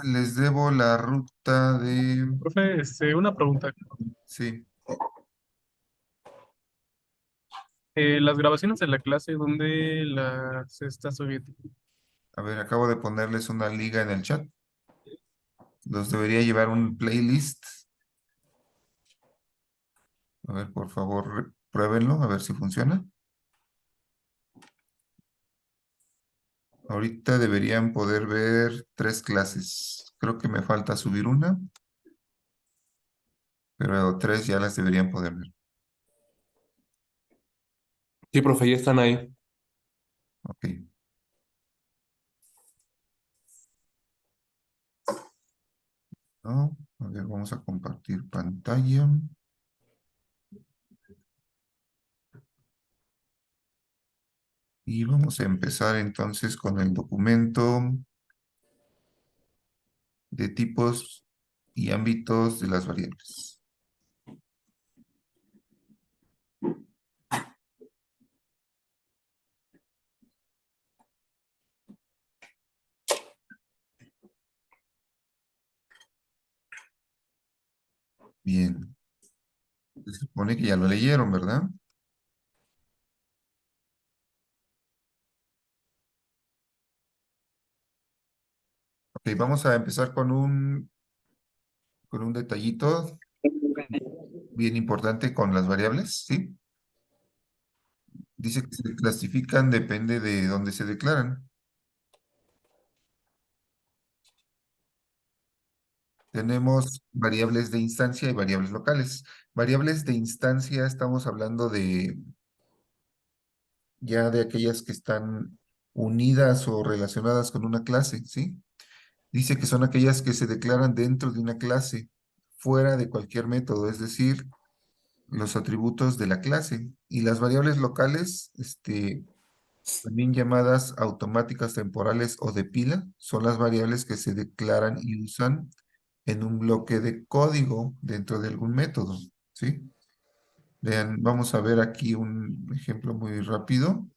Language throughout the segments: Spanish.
Les debo la ruta de... Profe, una pregunta. Sí, Las grabaciones de la clase, ¿dónde las está subiendo? a ver, acabo de ponerles una liga en el chat. Los debería llevar un playlist. A ver, por favor, pruébenlo, a ver si funciona. Ahorita deberían poder ver 3 clases. Creo que me falta subir una, pero 3 ya las deberían poder ver. Sí, profe, ya están ahí. Ok. ¿No? A ver, vamos a compartir pantalla. Y vamos a empezar entonces con el documento de tipos y ámbitos de las variables. Bien, se supone que ya lo leyeron, ¿verdad? Ok, vamos a empezar con un detallito bien importante con las variables, ¿sí? Dice que se clasifican, depende de dónde se declaran. Tenemos variables de instancia y variables locales. Variables de instancia, estamos hablando de ya de aquellas que están unidas o relacionadas con una clase, ¿sí? Dice que son aquellas que se declaran dentro de una clase, fuera de cualquier método, es decir, los atributos de la clase. Y las variables locales, también llamadas automáticas temporales o de pila, son las variables que se declaran y usan en un bloque de código dentro de algún método, ¿sí? Vean, vamos a ver aquí un ejemplo muy rápido.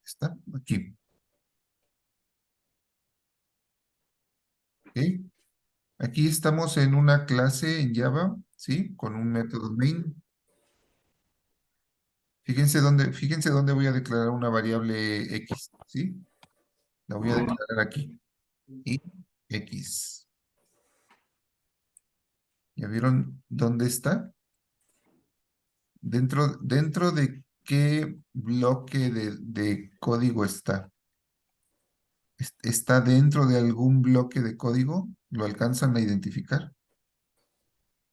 Está aquí, ¿ok? Aquí estamos en una clase en Java, ¿sí? Con un método main. Fíjense dónde voy a declarar una variable X, ¿sí? La voy a declarar aquí. Y X. ¿Ya vieron dónde está? Dentro de qué bloque de código está. ¿Está dentro de algún bloque de código? ¿Lo alcanzan a identificar?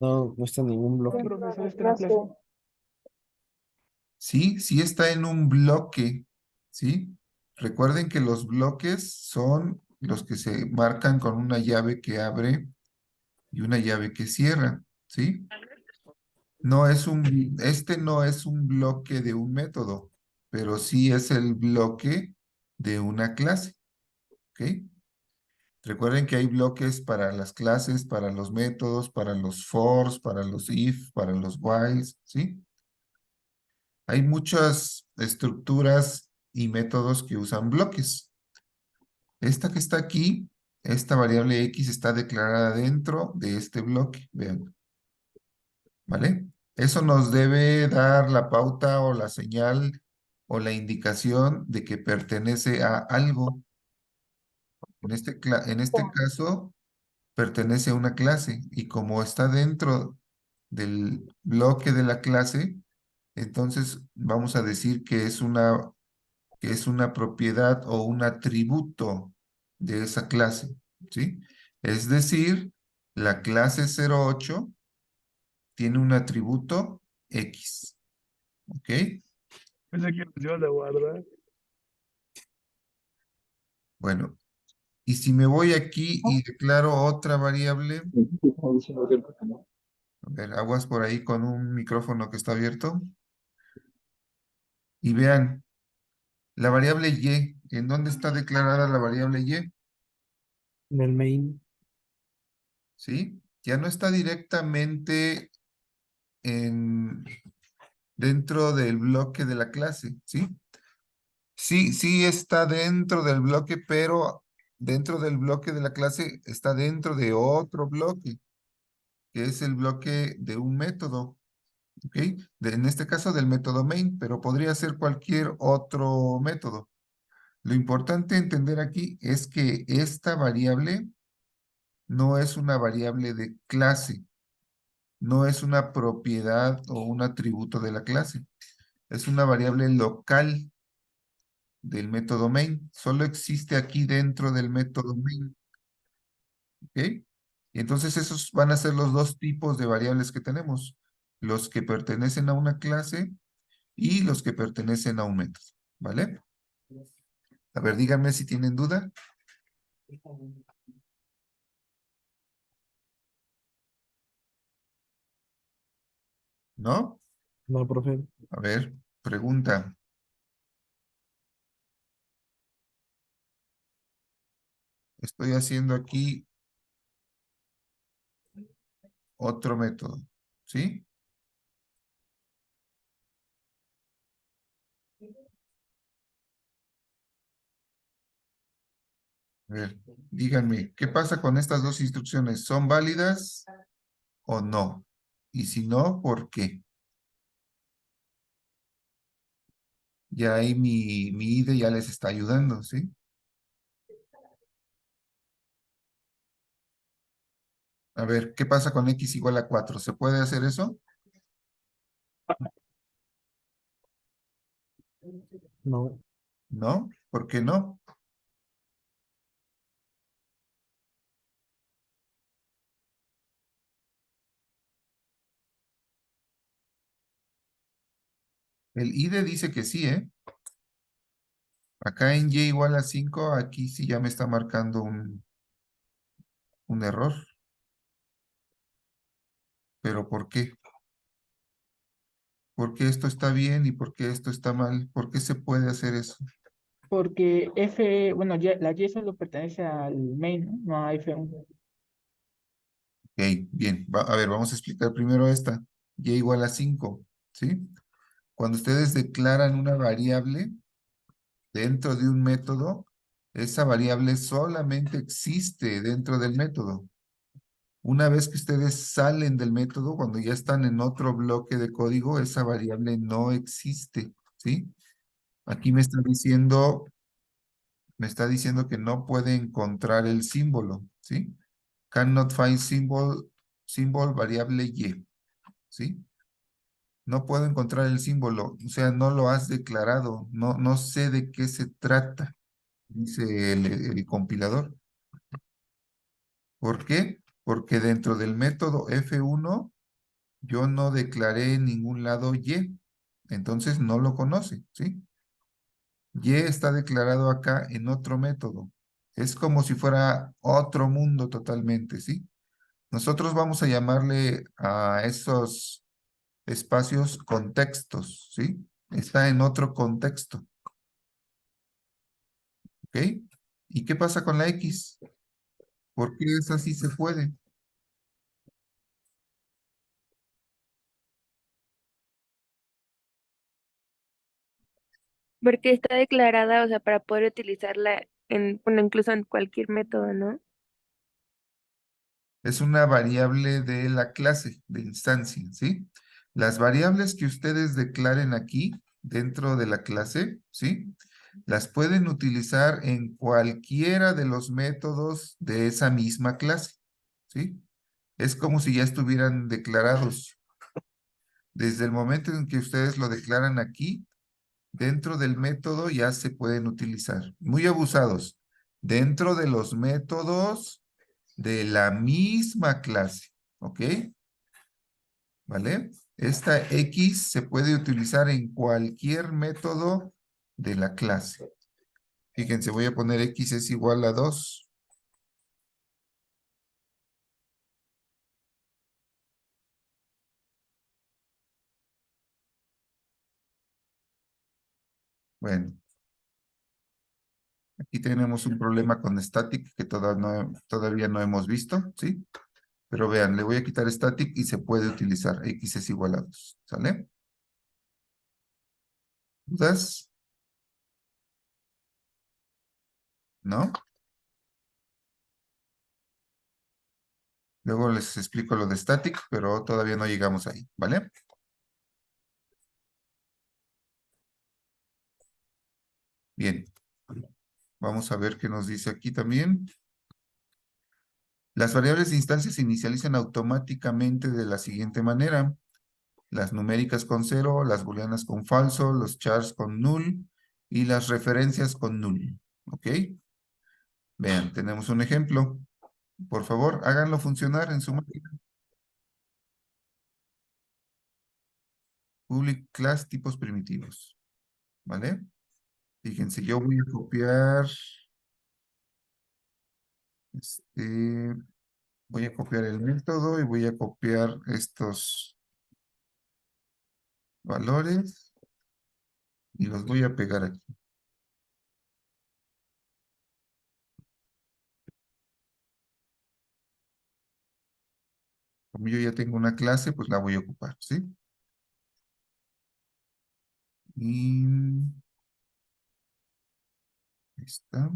No, no está en ningún bloque. Profesor, está en la clase. Sí, sí está en un bloque, ¿sí? Recuerden que los bloques son los que se marcan con una llave que abre y una llave que cierra, ¿sí? Este no es un bloque de un método, pero sí es el bloque de una clase, ¿ok? Recuerden que hay bloques para las clases, para los métodos, para los fors, para los if, para los whiles, ¿sí? Hay muchas estructuras y métodos que usan bloques. Esta que está aquí, esta variable X está declarada dentro de este bloque, vean, ¿vale? Eso nos debe dar la pauta o la señal o la indicación de que pertenece a algo. En este caso, pertenece a una clase y como está dentro del bloque de la clase, entonces vamos a decir que es una propiedad o un atributo de esa clase, ¿sí? Es decir, la clase 08 tiene un atributo X, ¿ok? Pensé que nos iban a guardar. Bueno, y si me voy aquí y declaro otra variable, a ver, aguas por ahí con un micrófono que está abierto, y vean, la variable Y, ¿en dónde está declarada la variable Y? En el main. ¿Sí? Ya no está directamente dentro del bloque de la clase, ¿sí? Sí, sí está dentro del bloque, pero dentro del bloque de la clase está dentro de otro bloque, que es el bloque de un método, ¿ok? En este caso del método main, pero podría ser cualquier otro método. Lo importante entender aquí es que esta variable no es una variable de clase, no es una propiedad o un atributo de la clase, es una variable local del método main, solo existe aquí dentro del método main, ¿ok? Y entonces esos van a ser los dos tipos de variables que tenemos, los que pertenecen a una clase y los que pertenecen a un método, ¿vale? A ver, díganme si tienen duda, ¿no? No, profe. A ver, pregunta. Estoy haciendo aquí otro método, ¿sí? A ver, díganme, ¿qué pasa con estas dos instrucciones? ¿Son válidas o no? Y si no, ¿por qué? Ya ahí mi IDE ya les está ayudando, ¿sí? A ver, ¿qué pasa con x igual a 4? ¿Se puede hacer eso? No. ¿No? ¿Por qué no? El IDE dice que sí, ¿eh? Acá en y igual a 5, aquí sí ya me está marcando un error. ¿Pero por qué? ¿Por qué esto está bien y por qué esto está mal? ¿Por qué se puede hacer eso? Porque F, bueno, la Y solo pertenece al main, ¿no? No a F1. Ok, bien. A ver, vamos a explicar primero esta. Y igual a 5, ¿sí? Cuando ustedes declaran una variable dentro de un método, esa variable solamente existe dentro del método. Una vez que ustedes salen del método, cuando ya están en otro bloque de código, esa variable no existe, ¿sí? Aquí me está diciendo que no puede encontrar el símbolo, ¿sí? Cannot find symbol variable y, ¿sí? No puedo encontrar el símbolo, o sea, no lo has declarado, no sé de qué se trata, dice el compilador. ¿Por qué? Porque dentro del método F1 yo no declaré en ningún lado y, entonces no lo conoce, ¿sí? Y está declarado acá en otro método. Es como si fuera otro mundo totalmente, ¿sí? Nosotros vamos a llamarle a esos espacios contextos, ¿sí? Está en otro contexto, ¿ok? ¿Y qué pasa con la X? ¿Por qué esa sí se puede? Porque está declarada, o sea, para poder utilizarla en, bueno, incluso en cualquier método, ¿no? Es una variable de la clase, de instancia, ¿sí? Las variables que ustedes declaren aquí dentro de la clase, ¿sí? Las pueden utilizar en cualquiera de los métodos de esa misma clase, ¿sí? Es como si ya estuvieran declarados. Desde el momento en que ustedes lo declaran aquí, dentro del método ya se pueden utilizar. Muy abusados. Dentro de los métodos de la misma clase, ¿ok? ¿Vale? Esta X se puede utilizar en cualquier método de la clase. Fíjense, voy a poner X es igual a 2. Bueno, aquí tenemos un problema con static que todavía no hemos visto, ¿sí? Pero vean, le voy a quitar static y se puede utilizar. X es igual a 2, ¿sale? ¿Dudas? ¿no? Luego les explico lo de static, pero todavía no llegamos ahí, ¿vale? Bien. Vamos a ver qué nos dice aquí también. Las variables de instancia se inicializan automáticamente de la siguiente manera. Las numéricas con 0, las booleanas con falso, los chars con null y las referencias con null. ¿Ok? Vean, tenemos un ejemplo. Por favor, háganlo funcionar en su máquina. Public class tipos primitivos. ¿Vale? Fíjense, yo voy a copiar. Voy a copiar el método y voy a copiar estos valores y los voy a pegar aquí. Como yo ya tengo una clase, pues la voy a ocupar, ¿sí? Y ahí está.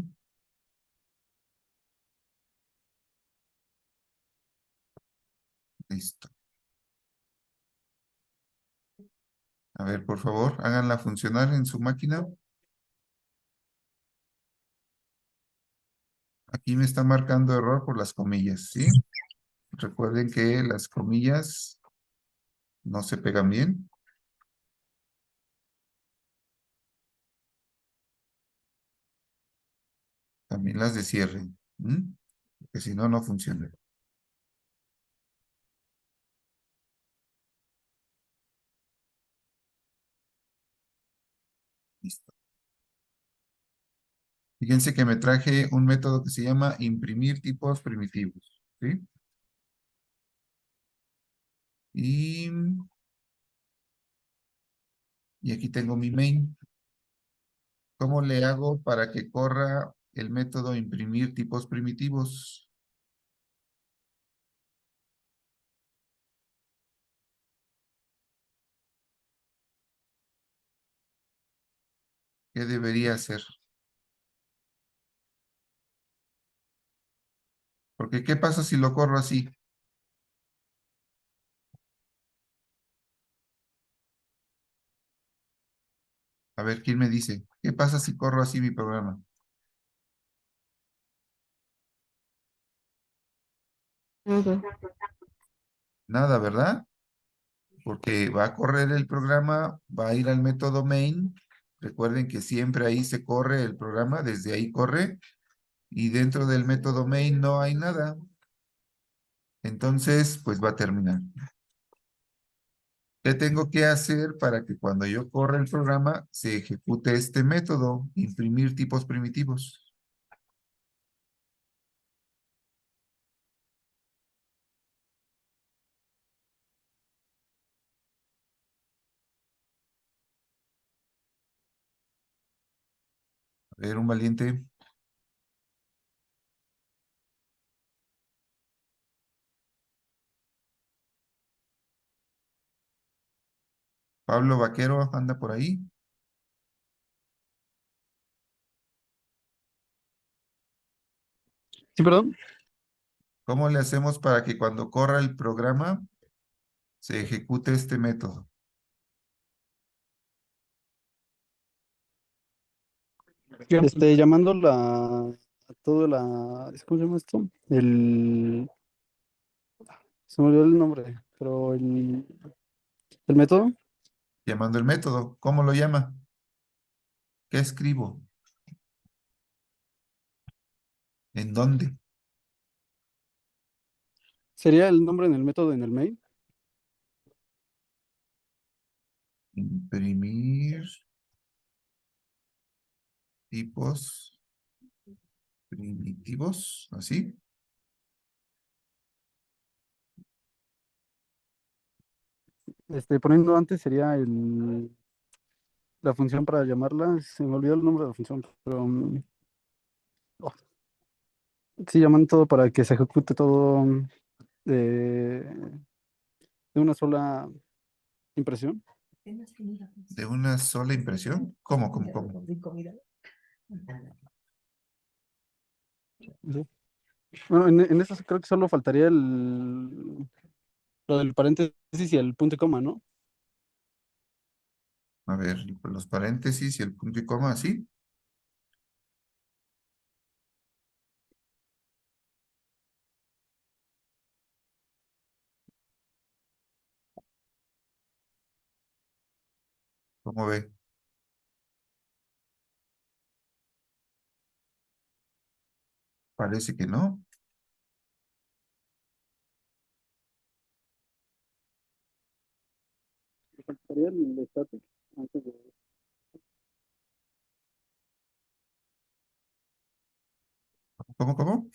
Listo. A ver, por favor, háganla funcionar en su máquina. Aquí me está marcando error por las comillas, ¿sí? Recuerden que las comillas no se pegan bien. También las de cierre. Porque si no, no funciona. Listo. Fíjense que me traje un método que se llama imprimir tipos primitivos, ¿sí? Y aquí tengo mi main. ¿Cómo le hago para que corra el método imprimir tipos primitivos? ¿Qué debería hacer? Porque ¿qué pasa si lo corro así? A ver, ¿quién me dice? ¿Qué pasa si corro así mi programa? Nada, ¿verdad? Porque va a correr el programa, va a ir al método main. Recuerden que siempre ahí se corre el programa, desde ahí corre. Y dentro del método main no hay nada. Entonces, pues va a terminar. ¿Qué tengo que hacer para que cuando yo corra el programa se ejecute este método, imprimir tipos primitivos? A ver, un valiente. Pablo Vaquero anda por ahí. Sí, perdón. ¿Cómo le hacemos para que cuando corra el programa se ejecute este método? Llamando a todo ¿cómo se llama esto? Se me olvidó el nombre, pero el método Llamando el método. ¿Cómo lo llama? ¿Qué escribo? ¿En dónde? sería el nombre en el método en el main. Imprimir tipos primitivos, así. Poniendo antes sería la función para llamarla. Se me olvidó el nombre de la función, pero oh, sí, llaman todo para que se ejecute todo de, de una sola impresión. ¿De una sola impresión? ¿Cómo? Sí. Bueno, en eso creo que solo faltaría lo del paréntesis y el punto y coma, ¿no? A ver, los paréntesis y el punto y coma, ¿sí? ¿Cómo ve? Parece que no. Faltaría el static antes de... ¿Cómo?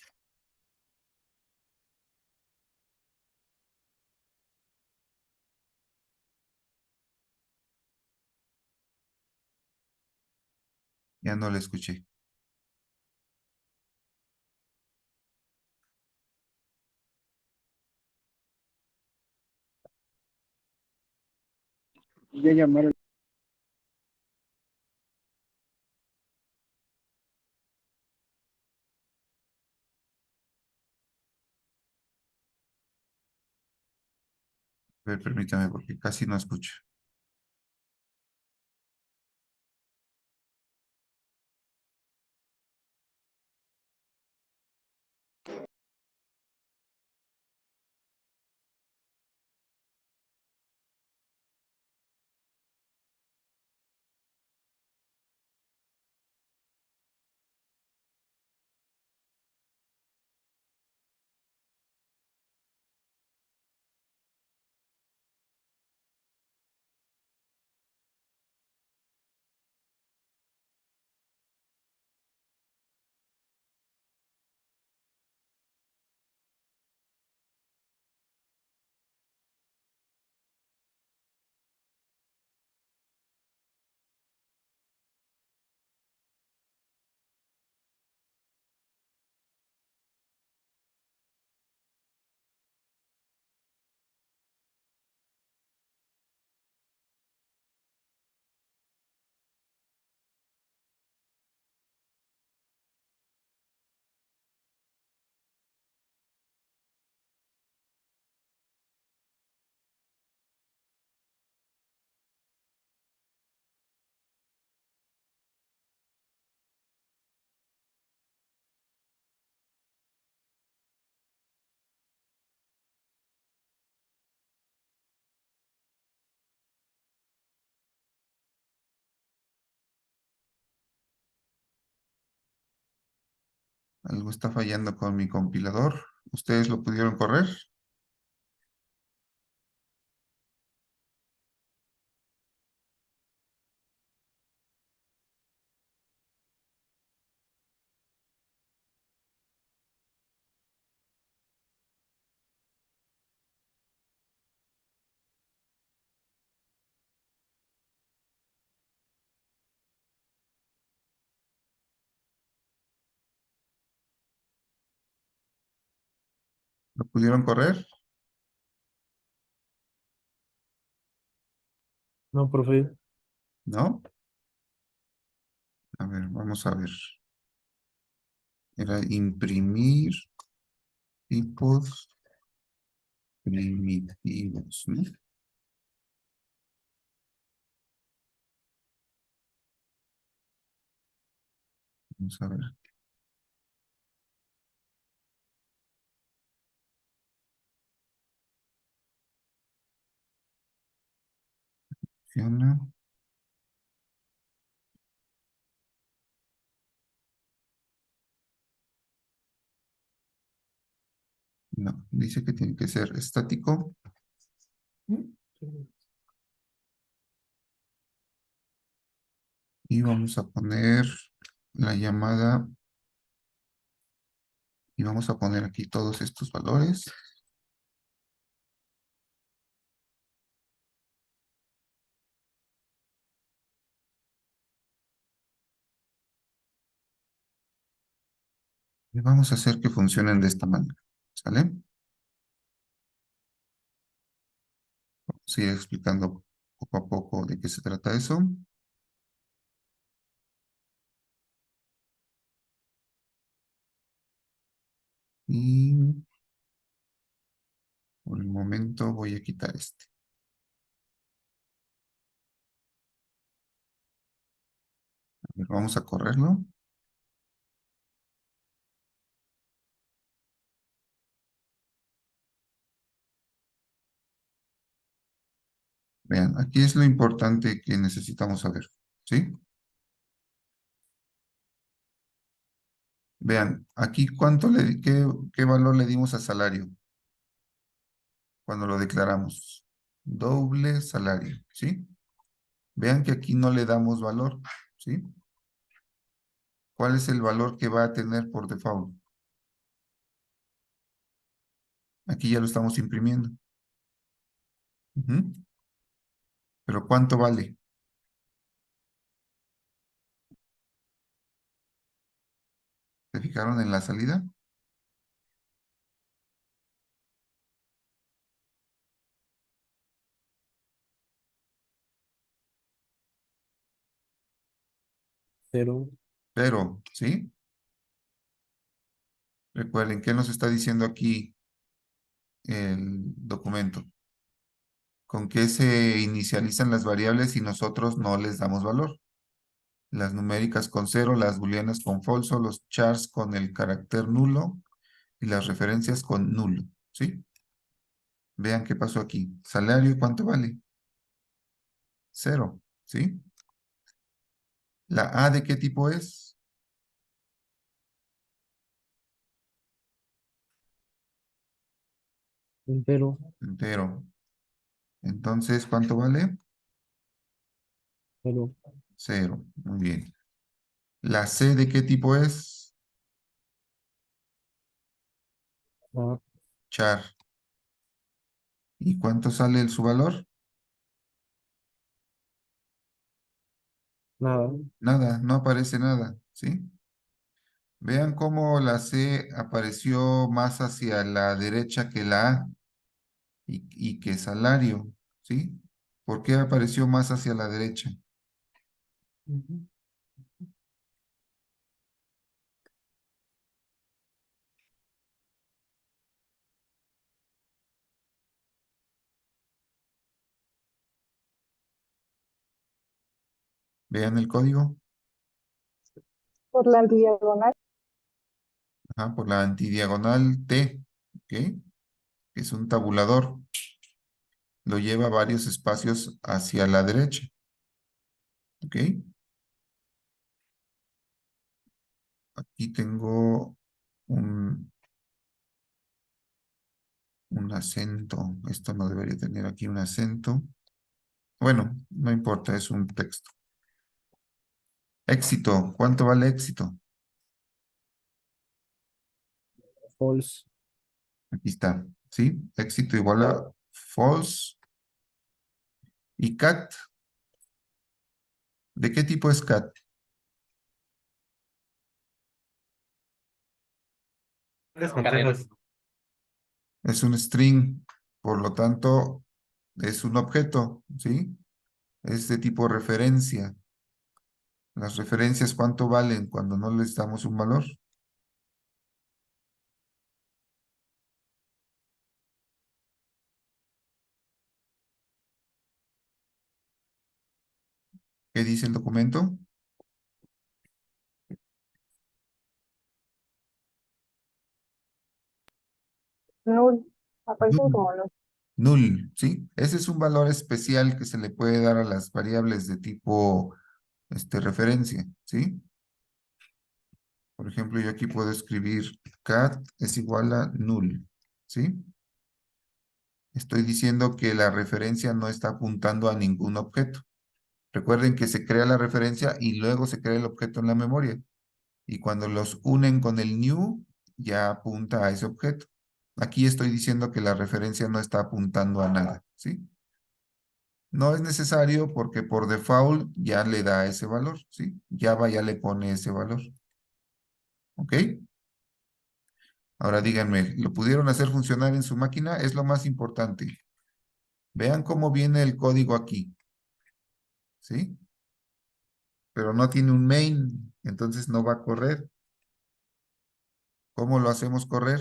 Ya no le escuché. Ya llamar. A ver, permítame porque casi no escucho. Algo está fallando con mi compilador. ¿Ustedes lo pudieron correr? ¿Lo pudieron correr? No, profe. ¿No? A ver, vamos a ver. Era imprimir tipos primitivos, ¿no? Vamos a ver. Funciona. No, dice que tiene que ser estático. Y vamos a poner la llamada. Y vamos a poner aquí todos estos valores. Y vamos a hacer que funcionen de esta manera. ¿Sale? Vamos a ir explicando poco a poco de qué se trata eso. Y por el momento voy a quitar este. A ver, vamos a correrlo. Vean, aquí es lo importante que necesitamos saber, ¿sí? Vean, aquí qué valor le dimos a salario cuando lo declaramos. Doble salario, ¿sí? Vean que aquí no le damos valor, ¿sí? ¿Cuál es el valor que va a tener por default? Aquí ya lo estamos imprimiendo. Ujú. Pero ¿cuánto vale? ¿Se fijaron en la salida? Cero. Pero, ¿sí? Recuerden, ¿qué nos está diciendo aquí el documento? ¿Con qué se inicializan las variables si nosotros no les damos valor? Las numéricas con cero, las booleanas con falso, los chars con el carácter nulo y las referencias con nulo, ¿sí? Vean qué pasó aquí. Salario, ¿cuánto vale? Cero, ¿sí? ¿La A de qué tipo es? Entero. Entero. Entonces, ¿cuánto vale? Cero. Cero. Muy bien. ¿La C de qué tipo es? Ah, Char. ¿Y cuánto sale su valor? nada. Nada, no aparece nada, ¿sí? Vean cómo la C apareció más hacia la derecha que la A y que salario, ¿sí? ¿Por qué apareció más hacia la derecha? Ujú. Vean el código. Por la diagonal. Ajá, por la antidiagonal T, ¿ok? Que es un tabulador. Lo lleva varios espacios hacia la derecha, ¿ok? Aquí tengo un, un acento. Esto no debería tener aquí un acento. Bueno, no importa, es un texto. Éxito. ¿Cuánto vale éxito? False. Aquí está, ¿sí? Éxito igual a false. ¿Y cat? ¿De qué tipo es cat? Es un string, por lo tanto, es un objeto, ¿sí? Es de tipo referencia. Las referencias, ¿cuánto valen cuando no les damos un valor? ¿Qué dice el documento? Null. Aparecen Null. como los. Null, ¿sí? Ese es un valor especial que se le puede dar a las variables de tipo referencia, ¿sí? Por ejemplo, yo aquí puedo escribir cat es igual a null, ¿sí? Estoy diciendo que la referencia no está apuntando a ningún objeto. Recuerden que se crea la referencia y luego se crea el objeto en la memoria. Y cuando los unen con el new, ya apunta a ese objeto. Aquí estoy diciendo que la referencia no está apuntando a nada, ¿sí? No es necesario porque por default ya le da ese valor, ¿sí? Java ya le pone ese valor. ¿Ok? Ahora díganme, ¿lo pudieron hacer funcionar en su máquina? Es lo más importante. Vean cómo viene el código aquí, ¿sí? Pero no tiene un main, entonces no va a correr. ¿Cómo lo hacemos correr?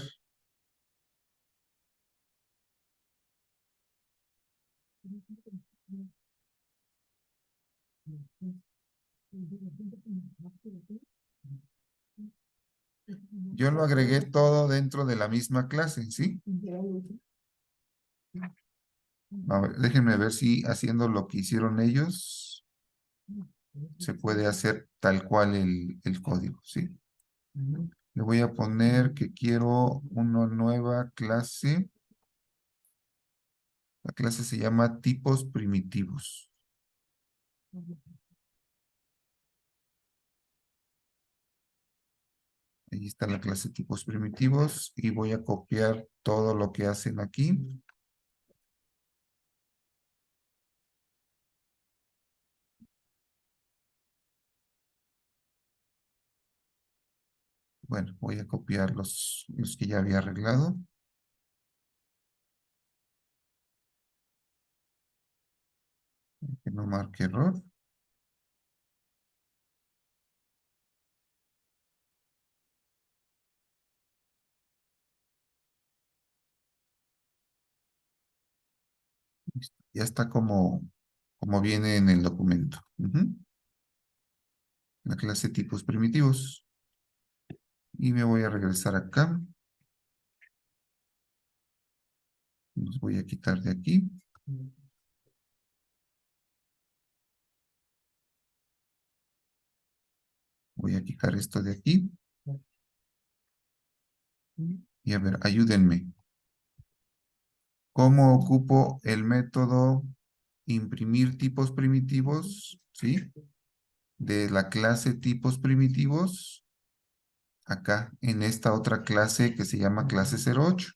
Yo lo agregué todo dentro de la misma clase, ¿sí? A ver, déjenme ver si haciendo lo que hicieron ellos se puede hacer tal cual el código, ¿sí? Le voy a poner que quiero una nueva clase. La clase se llama tipos primitivos. Ahí está la clase tipos primitivos y voy a copiar todo lo que hacen aquí. Bueno, voy a copiar los que ya había arreglado. Que no marque error. Listo. Ya está como viene en el documento. Ujú. La clase tipos primitivos. Y me voy a regresar acá. Los voy a quitar de aquí. Voy a quitar esto de aquí. Y a ver, ayúdenme. ¿Cómo ocupo el método imprimir tipos primitivos? ¿Sí? De la clase tipos primitivos. Acá, en esta otra clase que se llama clase 08.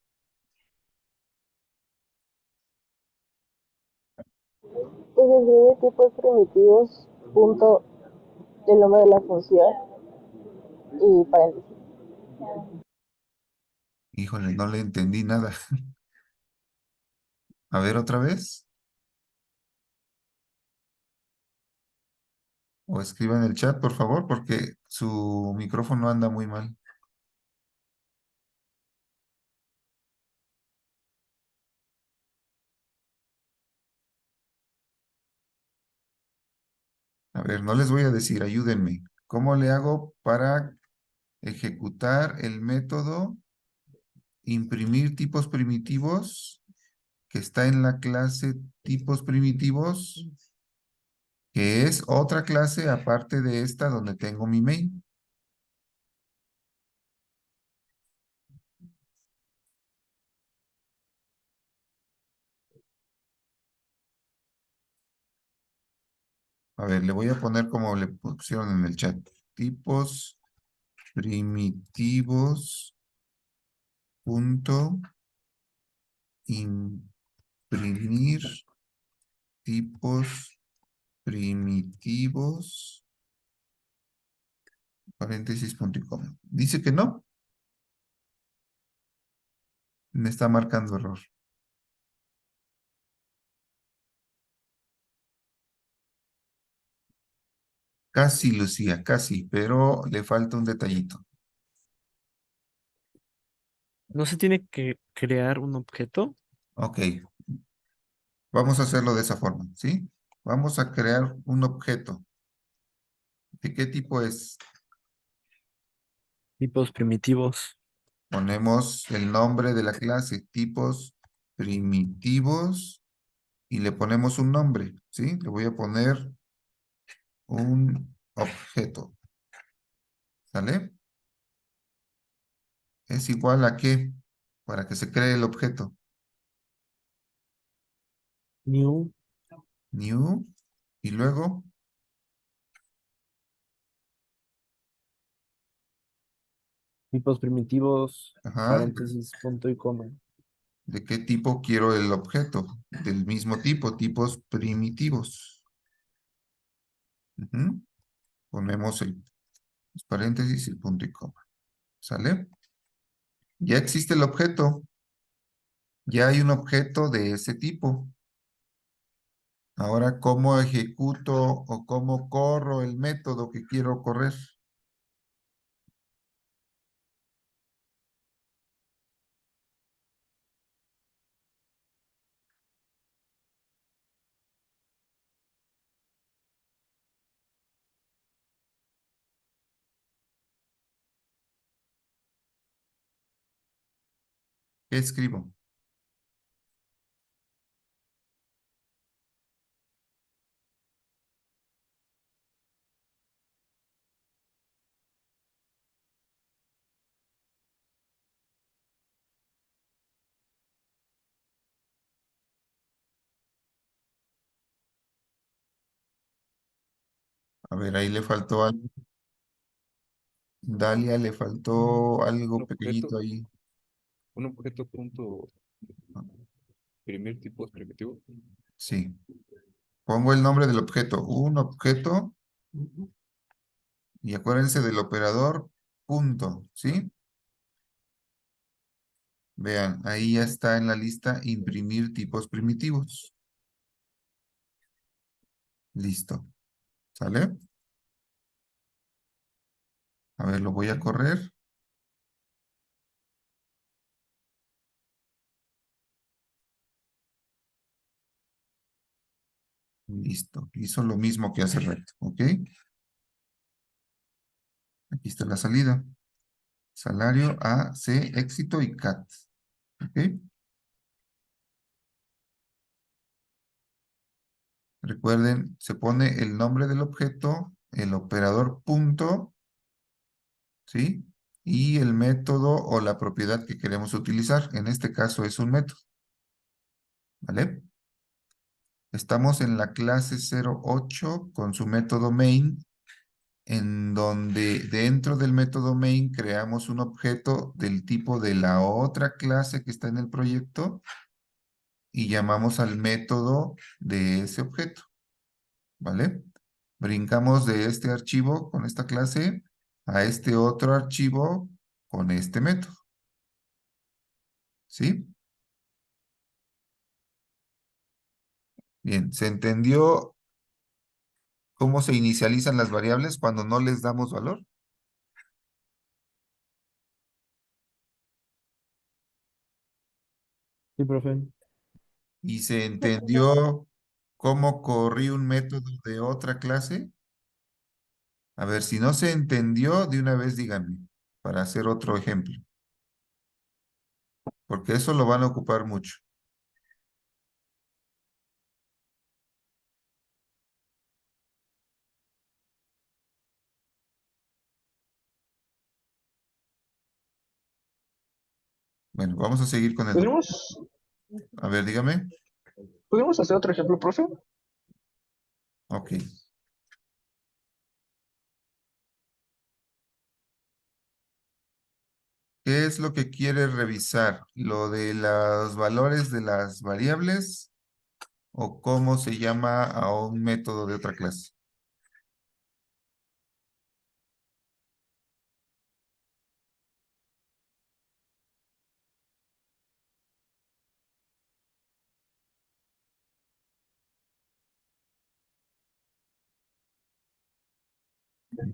Pues escribe tipos primitivos, punto, el nombre de la función y paréntesis. Híjole, no le entendí nada. A ver otra vez. O escriba en el chat, por favor, porque su micrófono anda muy mal. A ver, no les voy a decir, ayúdenme. ¿Cómo le hago para ejecutar el método imprimir tipos primitivos que está en la clase tipos primitivos, que es otra clase aparte de esta donde tengo mi main? A ver, le voy a poner como le pusieron en el chat. Tipos primitivos punto imprimir tipos primitivos paréntesis punto y coma. Dice que no. Me está marcando error. Casi, Lucía, casi, pero le falta un detallito. ¿No se tiene que crear un objeto? Ok, vamos a hacerlo de esa forma, ¿sí? Vamos a crear un objeto. ¿De qué tipo es? Tipos primitivos. Ponemos el nombre de la clase, tipos primitivos, y le ponemos un nombre, ¿sí? Le voy a poner un objeto, ¿sale? ¿Es igual a qué? Para que se cree el objeto. New. New, y luego, Tipos primitivos. ajá, Paréntesis, punto y coma. ¿de qué tipo quiero el objeto? Del mismo tipo, tipos primitivos. Ujú. Ponemos los paréntesis y el punto y coma. ¿Sale? Ya existe el objeto. Ya hay un objeto de ese tipo. Ahora, ¿cómo ejecuto o cómo corro el método que quiero correr? ¿Qué escribo? A ver, ahí le faltó algo. Dalia, le faltó algo Un pequeñito objeto, ahí. un objeto punto imprimir tipos primitivos. Sí. Pongo el nombre del objeto. Un objeto. Y acuérdense del operador punto. ¿Sí? Vean, ahí ya está en la lista imprimir tipos primitivos. Listo. ¿Sale? A ver, lo voy a correr. Listo. Hizo lo mismo que hace rato. ¿Ok? Aquí está la salida. Salario A, C, éxito y CAT. ¿Ok? Recuerden, se pone el nombre del objeto, el operador punto, ¿sí? Y el método o la propiedad que queremos utilizar. En este caso es un método. ¿Vale? Estamos en la clase 08 con su método main, en donde dentro del método main creamos un objeto del tipo de la otra clase que está en el proyecto y llamamos al método de ese objeto. ¿Vale? Brincamos de este archivo con esta clase a este otro archivo con este método. ¿Sí? Bien, ¿se entendió cómo se inicializan las variables cuando no les damos valor? Sí, profe. ¿Y se entendió cómo corrí un método de otra clase? A ver, si no se entendió, de una vez díganme, para hacer otro ejemplo, porque eso lo van a ocupar mucho. Bueno, vamos a seguir con el documento. ¿Podríamos, A ver, dígame. ¿podríamos hacer otro ejemplo, profe? Ok. ¿Qué es lo que quiere revisar? ¿Lo de los valores de las variables o cómo se llama a un método de otra clase?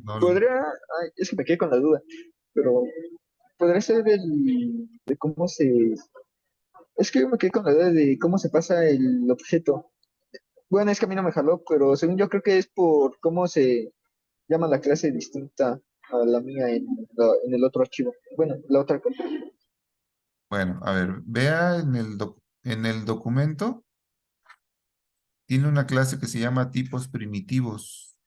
No, Es que me quedé con la duda, pero podría ser de cómo se... Es que me quedé con la duda de cómo se pasa el objeto. Bueno, es que a mí no me jaló, pero según yo creo que es por cómo se llama la clase distinta a la mía en el otro archivo. Bueno, la otra. bueno, a ver, vea en el documento, tiene una clase que se llama tipos primitivos,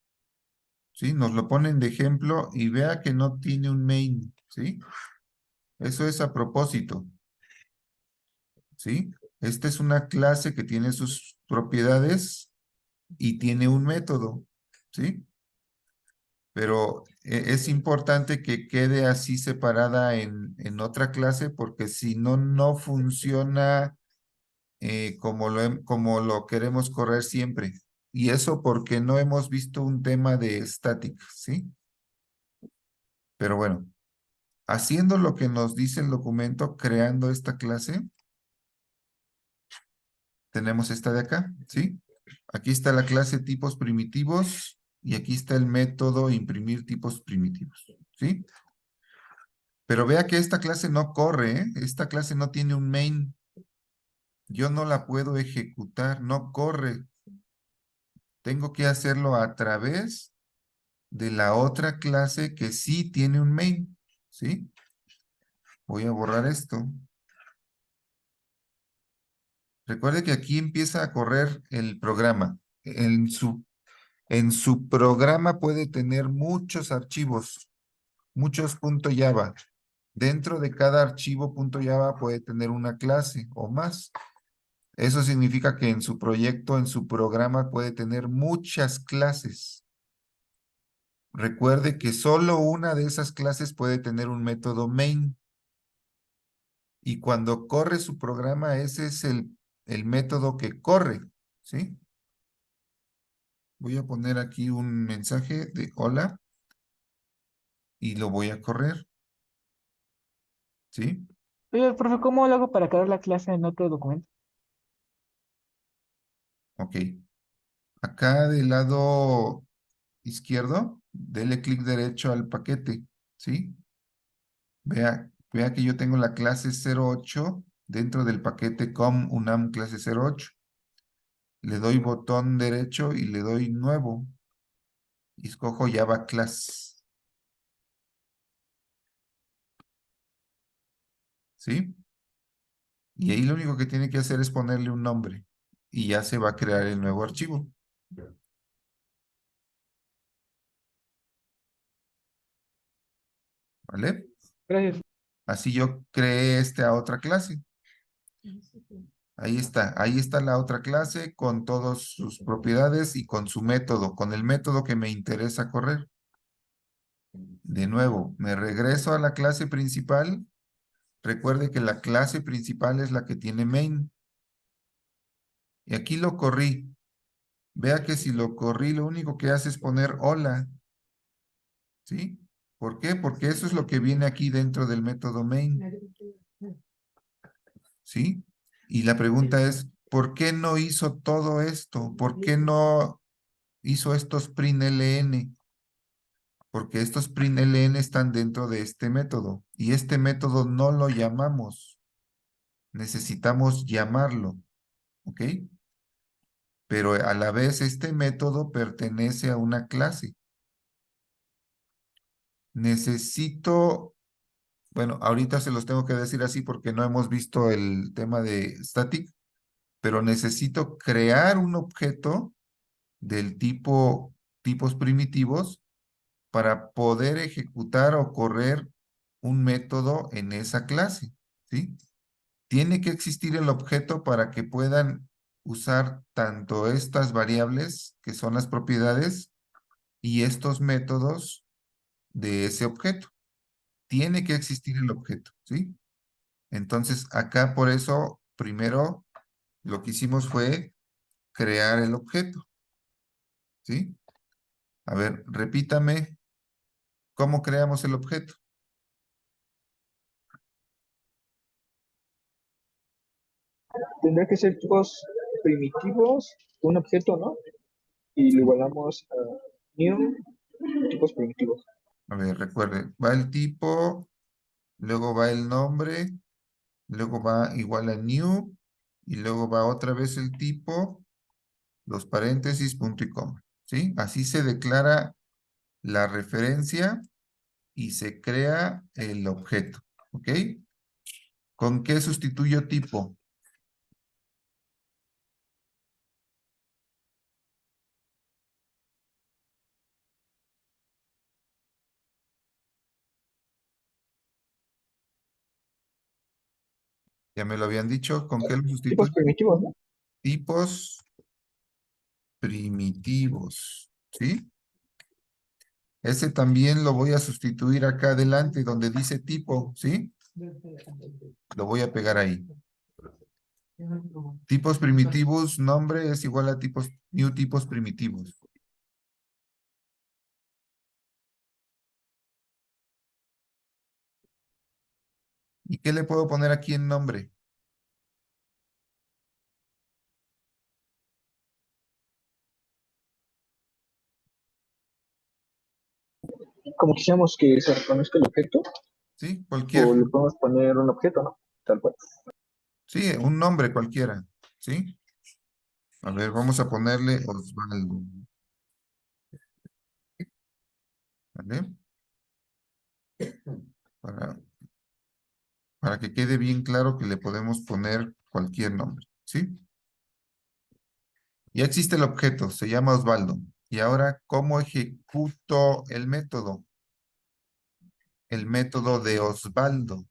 ¿sí? Nos lo ponen de ejemplo y vea que no tiene un main, ¿sí? Eso es a propósito, ¿sí? Esta es una clase que tiene sus propiedades y tiene un método, ¿sí? Pero es importante que quede así separada en otra clase porque si no, no funciona como lo queremos correr siempre. Y eso porque no hemos visto un tema de estática, ¿sí? Pero bueno, haciendo lo que nos dice el documento, creando esta clase, tenemos esta de acá, ¿sí? Aquí está la clase tipos primitivos y aquí está el método imprimir tipos primitivos, ¿sí? Pero vea que esta clase no corre, ¿eh? Esta clase no tiene un main. Yo no la puedo ejecutar, no corre. Tengo que hacerlo a través de la otra clase que sí tiene un main, ¿sí? Voy a borrar esto. Recuerde que aquí empieza a correr el programa. En su programa puede tener muchos archivos, muchos .java. Dentro de cada archivo .java puede tener una clase o más. Eso significa que en su proyecto, en su programa puede tener muchas clases. Recuerde que solo una de esas clases puede tener un método main. Y cuando corre su programa, ese es el método que corre, ¿sí? Voy a poner aquí un mensaje de hola y lo voy a correr, ¿sí? Oye, profe, ¿cómo lo hago para crear la clase en otro documento? Ok. Acá del lado izquierdo, dele clic derecho al paquete, ¿sí? Vea que yo tengo la clase 08 dentro del paquete com unam clase 08. Le doy botón derecho y le doy nuevo. Y escojo Java Class, ¿sí? Y ahí lo único que tiene que hacer es ponerle un nombre. Y ya se va a crear el nuevo archivo. ¿Vale? Gracias. Así yo creé esta otra clase. Ahí está la otra clase con todas sus propiedades y con su método, con el método que me interesa correr. De nuevo, me regreso a la clase principal. Recuerde que la clase principal es la que tiene main. Y aquí lo corrí. Vea que si lo corrí, lo único que hace es poner hola. ¿Sí? ¿Por qué? Porque eso es lo que viene aquí dentro del método main. ¿Sí? Y la pregunta es, ¿por qué no hizo todo esto? ¿Por qué no hizo estos println? Porque estos println están dentro de este método. Y este método no lo llamamos. Necesitamos llamarlo. ¿Ok? Pero a la vez este método pertenece a una clase. Necesito, bueno, ahorita se los tengo que decir así porque no hemos visto el tema de static, pero necesito crear un objeto del tipo tipos primitivos para poder ejecutar o correr un método en esa clase, ¿sí? Tiene que existir el objeto para que puedan usar tanto estas variables, que son las propiedades, y estos métodos de ese objeto. Tiene que existir el objeto, ¿sí? Entonces, acá por eso, primero lo que hicimos fue crear el objeto, ¿sí? A ver, repítame, ¿cómo creamos el objeto? Tendría que ser tipos primitivos, un objeto, ¿no? Y lo Sí. igualamos a new tipos primitivos. A ver, recuerde, va el tipo, luego va el nombre, luego va igual a new, y luego va otra vez el tipo, los paréntesis, punto y coma, ¿sí? Así se declara la referencia y se crea el objeto, ¿ok? ¿Con qué sustituyo tipo? Ya me lo habían dicho, ¿con qué lo Tipos sustituyo? primitivos, ¿no? Tipos primitivos, ¿sí? Ese también lo voy a sustituir acá adelante donde dice tipo, ¿sí? Lo voy a pegar ahí. Tipos primitivos, nombre es igual a tipos, new tipos primitivos. ¿Y qué le puedo poner aquí en nombre? Como quisiéramos que se reconozca el objeto, ¿Sí? o Cualquier, le podemos poner un objeto, ¿no? Tal cual. sí, un nombre cualquiera, ¿sí? A ver, vamos a ponerle Osvaldo, ¿vale? Para, para que quede bien claro que le podemos poner cualquier nombre, ¿sí? Ya existe el objeto, se llama Osvaldo. Y ahora, ¿cómo ejecuto el método? El método de Osvaldo.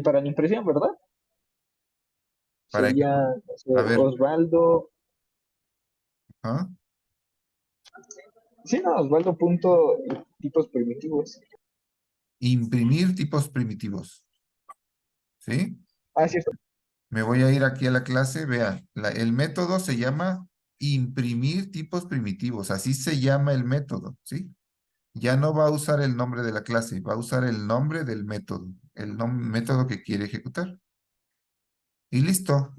Para la impresión, ¿verdad? Para Sería, no sé, a ver, Osvaldo, ¿ah? sí, no, Osvaldo punto tipos primitivos. Imprimir tipos primitivos, ¿sí? Ah, sí, está. Me voy a ir aquí a la clase, vean, el método se llama imprimir tipos primitivos, así se llama el método, ¿sí? Ya no va a usar el nombre de la clase, va a usar el nombre del método, el método que quiere ejecutar. Y listo.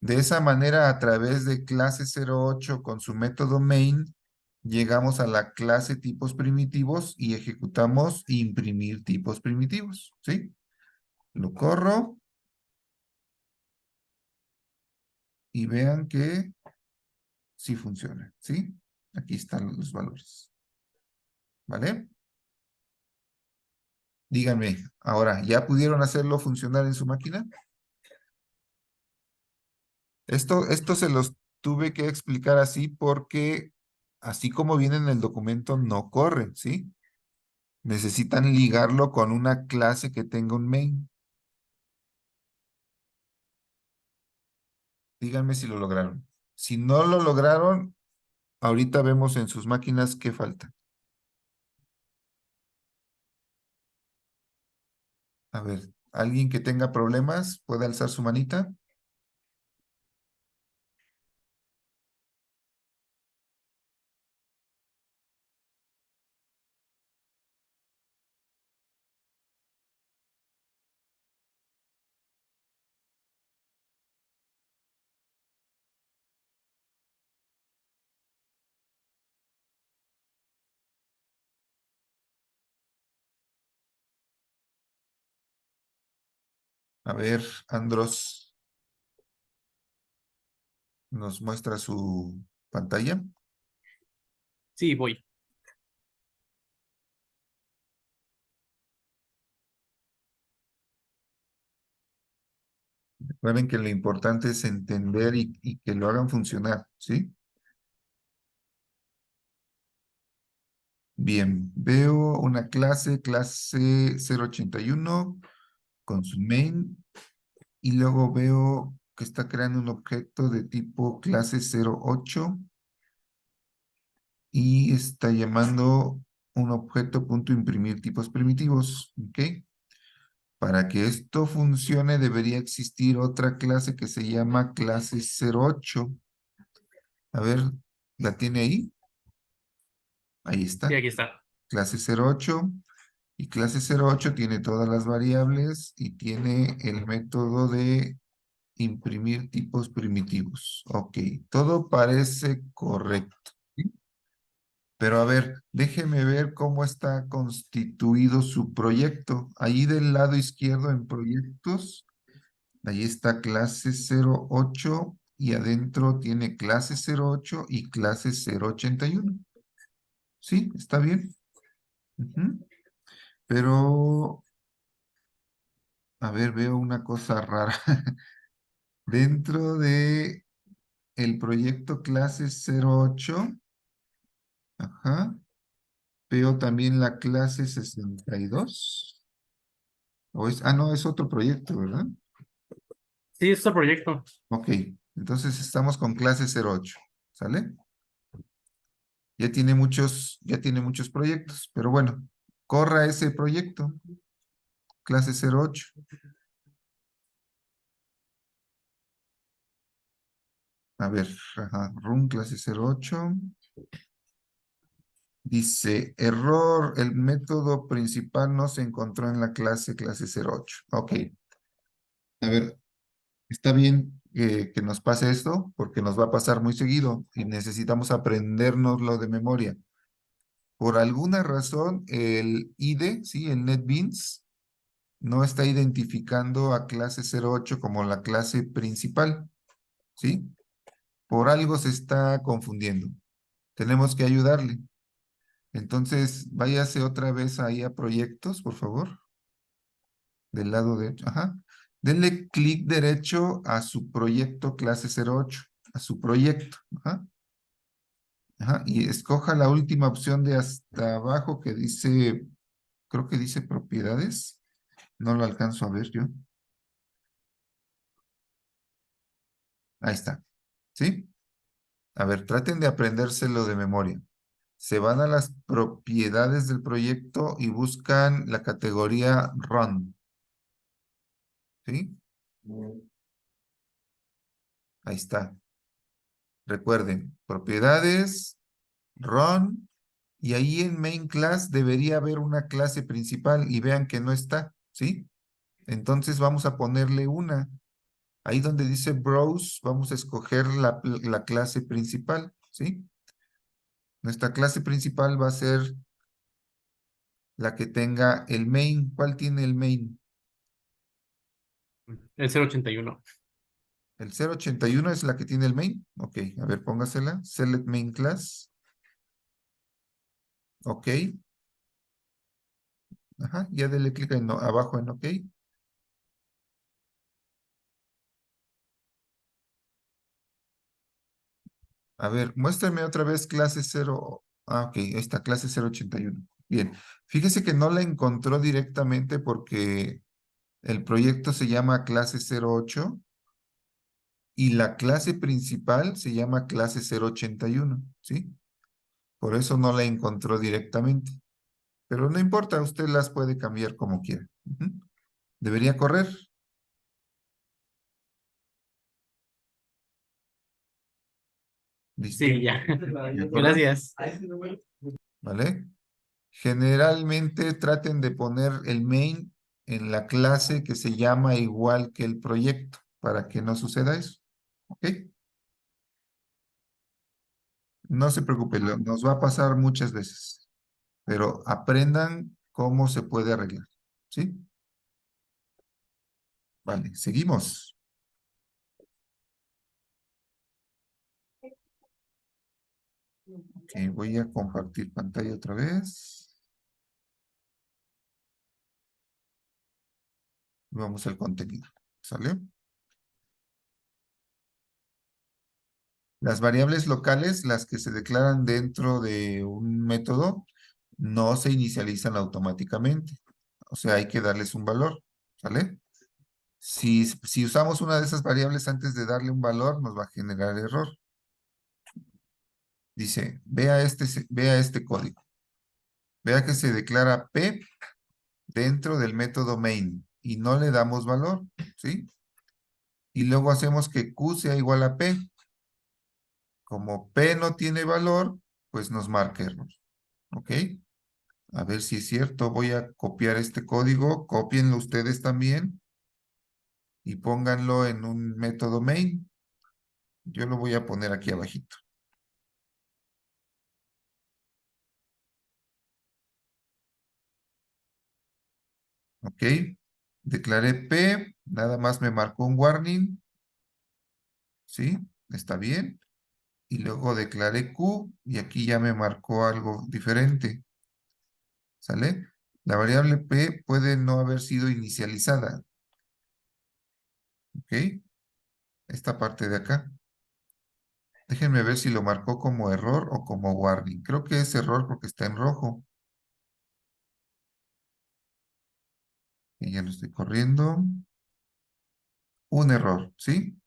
De esa manera, a través de clase 08 con su método main, llegamos a la clase tipos primitivos y ejecutamos imprimir tipos primitivos, ¿sí? Lo corro y vean que sí funciona, ¿sí? Aquí están los valores, ¿vale? Díganme, ahora, ¿ya pudieron hacerlo funcionar en su máquina? Esto se los tuve que explicar así porque así como viene en el documento no corre, ¿sí? Necesitan ligarlo con una clase que tenga un main. Díganme si lo lograron. Si no lo lograron, ahorita vemos en sus máquinas qué falta. A ver, ¿alguien que tenga problemas puede alzar su manita? A ver, Andros, nos muestra su pantalla. Sí, voy. Recuerden que lo importante es entender y que lo hagan funcionar, ¿sí? Bien, veo una clase 081 con su main y luego veo que está creando un objeto de tipo clase 08 y está llamando un objeto punto imprimir tipos primitivos, ¿ok? Para que esto funcione debería existir otra clase que se llama clase 08. A ver, ¿la tiene ahí? Ahí está. Sí, aquí está. Clase 08. Y clase 08 tiene todas las variables y tiene el método de imprimir tipos primitivos. Ok, todo parece correcto. ¿Sí? Pero a ver, déjeme ver cómo está constituido su proyecto. Ahí del lado izquierdo en proyectos, ahí está clase 08 y adentro tiene clase 08 y clase 081. ¿Sí? ¿Está bien? Ujú. Pero, a ver, veo una cosa rara. Dentro de el proyecto clase 08, ajá, veo también la clase 62. No, es otro proyecto, ¿verdad? Sí, es el proyecto. Ok, entonces estamos con clase 08, ¿sale? Ya tiene muchos proyectos, pero bueno, corra ese proyecto, clase 08. A ver, ajá, run clase 08. Dice, error, el método principal no se encontró en la clase 08. Ok, a ver, está bien que nos pase esto porque nos va a pasar muy seguido y necesitamos aprendernoslo de memoria. Por alguna razón, el IDE, ¿sí? El NetBeans, no está identificando a clase 08 como la clase principal, ¿sí? Por algo se está confundiendo. Tenemos que ayudarle. Entonces, váyase otra vez ahí a proyectos, por favor. Del lado derecho. Ajá. Denle clic derecho a su proyecto clase 08. A su proyecto. Ajá. Ajá. Y escoja la última opción de hasta abajo que dice, creo que dice propiedades. No lo alcanzo a ver yo. Ahí está. ¿Sí? A ver, traten de aprendérselo de memoria. Se van a las propiedades del proyecto y buscan la categoría Run. ¿Sí? Ahí está. Recuerden, propiedades, Run, y ahí en Main Class debería haber una clase principal y vean que no está, ¿sí? Entonces vamos a ponerle una. Ahí donde dice Browse, vamos a escoger la clase principal, ¿sí? Nuestra clase principal va a ser la que tenga el main. ¿Cuál tiene el main? El 081. El 081 es la que tiene el main. Ok, a ver, póngasela. Select main class. Ok. Ajá, ya dele clic en abajo en OK. A ver, muéstrame otra vez clase 0. Ah, ok, ahí está, clase 081. Bien, fíjese que no la encontró directamente porque el proyecto se llama clase 08 y la clase principal se llama clase 081, ¿sí? Por eso no la encontró directamente. Pero no importa, usted las puede cambiar como quiera. Ujú. Debería correr. ¿Listo? Sí, ya. ¿Ya corre? Gracias. ¿Vale? Generalmente traten de poner el main en la clase que se llama igual que el proyecto para que no suceda eso. ¿Ok? No se preocupe, nos va a pasar muchas veces, pero aprendan cómo se puede arreglar. ¿Sí? Vale, seguimos. Ok, voy a compartir pantalla otra vez. Vamos al contenido. ¿Sale? Las variables locales, las que se declaran dentro de un método, no se inicializan automáticamente. O sea, hay que darles un valor. ¿Sale? Si usamos una de esas variables antes de darle un valor, nos va a generar error. Dice, vea este código. Vea que se declara P dentro del método main y no le damos valor, ¿sí? Y luego hacemos que Q sea igual a P. Como P no tiene valor, pues nos marca error. ¿Ok? A ver si es cierto. Voy a copiar este código. Cópienlo ustedes también. Y pónganlo en un método main. Yo lo voy a poner aquí abajito. ¿Ok? Declaré P. Nada más me marcó un warning. ¿Sí? Está bien. Y luego declaré Q. Y aquí ya me marcó algo diferente. ¿Sale? La variable P puede no haber sido inicializada. ¿Ok? Esta parte de acá. Déjenme ver si lo marcó como error o como warning. Creo que es error porque está en rojo. Y ya lo estoy corriendo. Un error, ¿sí?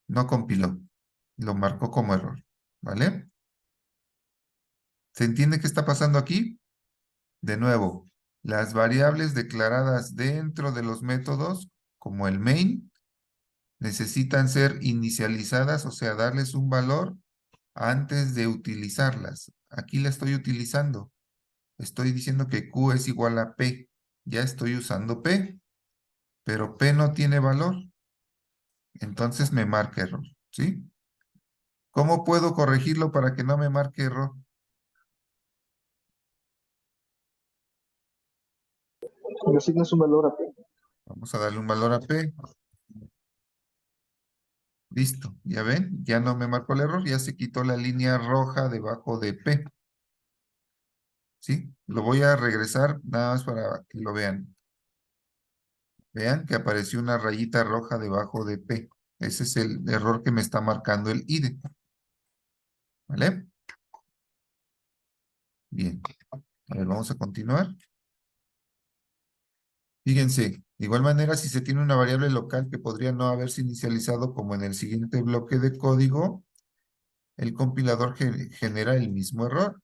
No compiló. Lo marcó como error. ¿Vale? ¿Se entiende qué está pasando aquí? De nuevo, las variables declaradas dentro de los métodos, como el main, necesitan ser inicializadas, o sea, darles un valor antes de utilizarlas. Aquí la estoy utilizando. Estoy diciendo que Q es igual a P. Ya estoy usando P, pero P no tiene valor. Entonces me marca error, ¿sí? ¿Cómo puedo corregirlo para que no me marque error? Le asignas un valor a P. Vamos a darle un valor a P. Listo, ya ven, ya no me marcó el error, ya se quitó la línea roja debajo de P. ¿sí? Lo voy a regresar nada más para que lo vean. Vean que apareció una rayita roja debajo de P. Ese es el error que me está marcando el IDE. ¿Vale? Bien. A ver, vamos a continuar. Fíjense, de igual manera, si se tiene una variable local que podría no haberse inicializado como en el siguiente bloque de código, el compilador genera el mismo error.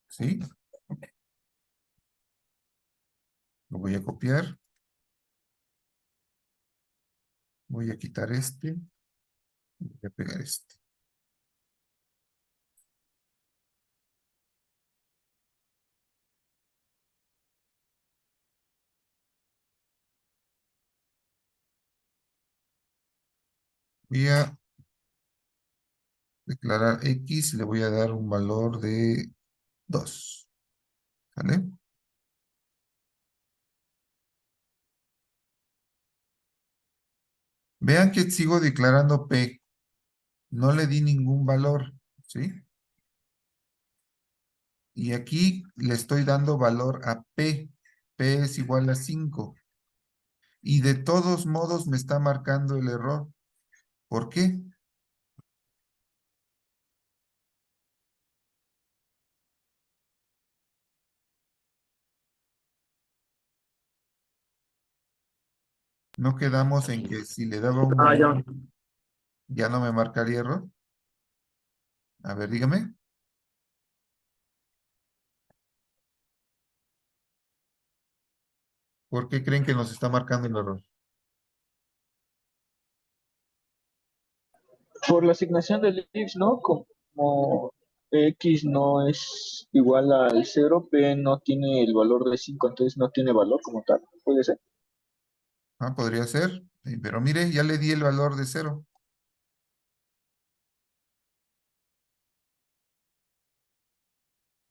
¿Sí? Lo voy a copiar. Voy a quitar este. Voy a pegar este. Voy a declarar X, le voy a dar un valor de 2. ¿Vale? Vean que sigo declarando P. No le di ningún valor. ¿Sí? Y aquí le estoy dando valor a P. P es igual a 5. Y de todos modos me está marcando el error. ¿Por qué? ¿No quedamos en que si le daba un valor, ya no me marcaría error? A ver, dígame. ¿Por qué creen que nos está marcando el error? Por la asignación del if, ¿no? Como X no es igual al 0, P no tiene el valor de 5, entonces no tiene valor como tal. ¿Puede ser? Ah, podría ser. Pero mire, ya le di el valor de 0.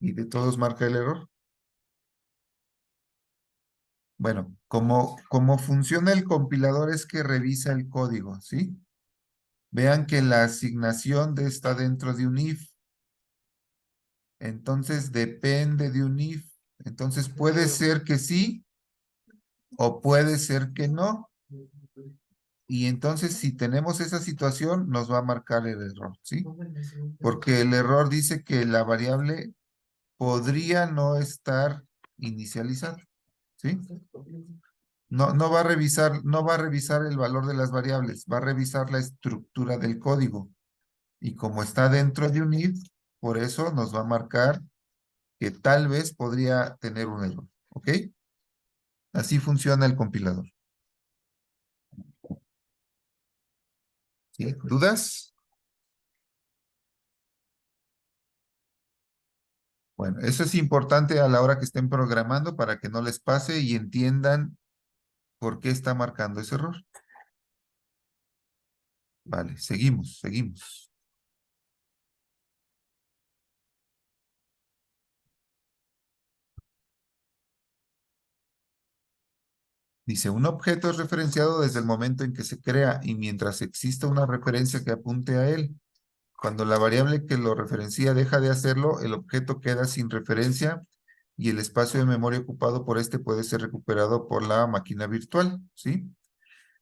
Y de todos marca el error. Bueno, como funciona el compilador es que revisa el código, ¿sí? Vean que la asignación está dentro de un if. Entonces depende de un if. Entonces puede ser que sí o puede ser que no. Y entonces si tenemos esa situación nos va a marcar el error, ¿sí? Porque el error dice que la variable podría no estar inicializada, ¿sí? No va a revisar el valor de las variables, va a revisar la estructura del código. Y como está dentro de un if, por eso nos va a marcar que tal vez podría tener un error, ¿ok? Así funciona el compilador. ¿Sí? ¿Dudas? Bueno, eso es importante a la hora que estén programando para que no les pase y entiendan por qué está marcando ese error. Vale, seguimos. Dice, un objeto es referenciado desde el momento en que se crea y mientras exista una referencia que apunte a él. Cuando la variable que lo referencia deja de hacerlo, el objeto queda sin referencia y el espacio de memoria ocupado por este puede ser recuperado por la máquina virtual, ¿sí?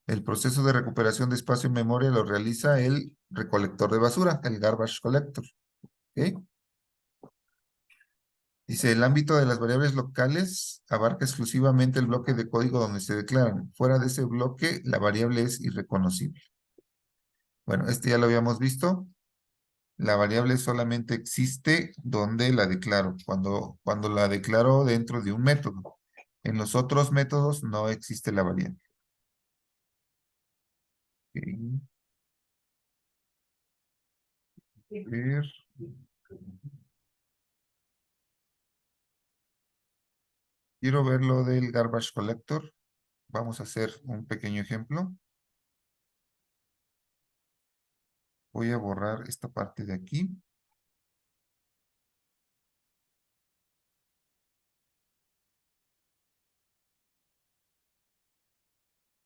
El proceso de recuperación de espacio en memoria lo realiza el recolector de basura, el garbage collector, ¿ok? Dice, el ámbito de las variables locales abarca exclusivamente el bloque de código donde se declaran. Fuera de ese bloque, la variable es irreconocible. Bueno, este ya lo habíamos visto. La variable solamente existe donde la declaro, cuando la declaro dentro de un método. En los otros métodos no existe la variable. Ok. A ver. Quiero ver lo del garbage collector. Vamos a hacer un pequeño ejemplo. Voy a borrar esta parte de aquí.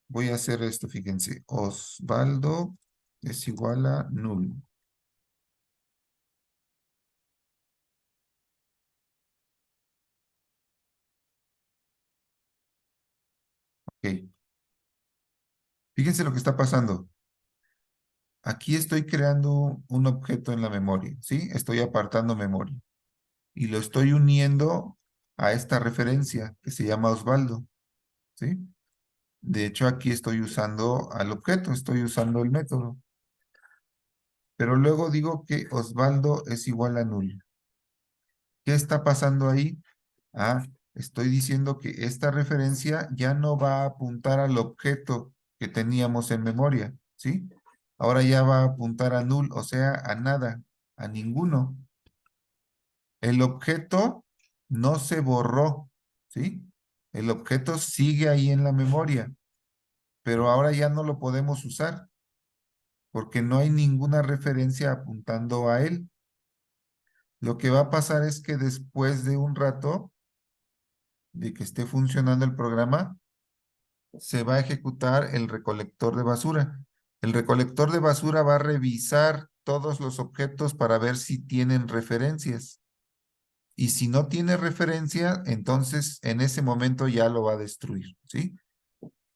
Voy a hacer esto, fíjense. Osvaldo es igual a null. Ok. Fíjense lo que está pasando. Aquí estoy creando un objeto en la memoria, ¿sí? Estoy apartando memoria. Y lo estoy uniendo a esta referencia que se llama Osvaldo, ¿sí? De hecho, aquí estoy usando al objeto, estoy usando el método. Pero luego digo que Osvaldo es igual a null. ¿Qué está pasando ahí? Ah, estoy diciendo que esta referencia ya no va a apuntar al objeto que teníamos en memoria, ¿sí? Ahora ya va a apuntar a null, o sea, a nada, a ninguno. El objeto no se borró, ¿sí? El objeto sigue ahí en la memoria, pero ahora ya no lo podemos usar porque no hay ninguna referencia apuntando a él. Lo que va a pasar es que después de un rato de que esté funcionando el programa, se va a ejecutar el recolector de basura. El recolector de basura va a revisar todos los objetos para ver si tienen referencias. Y si no tiene referencia, entonces en ese momento ya lo va a destruir, ¿sí?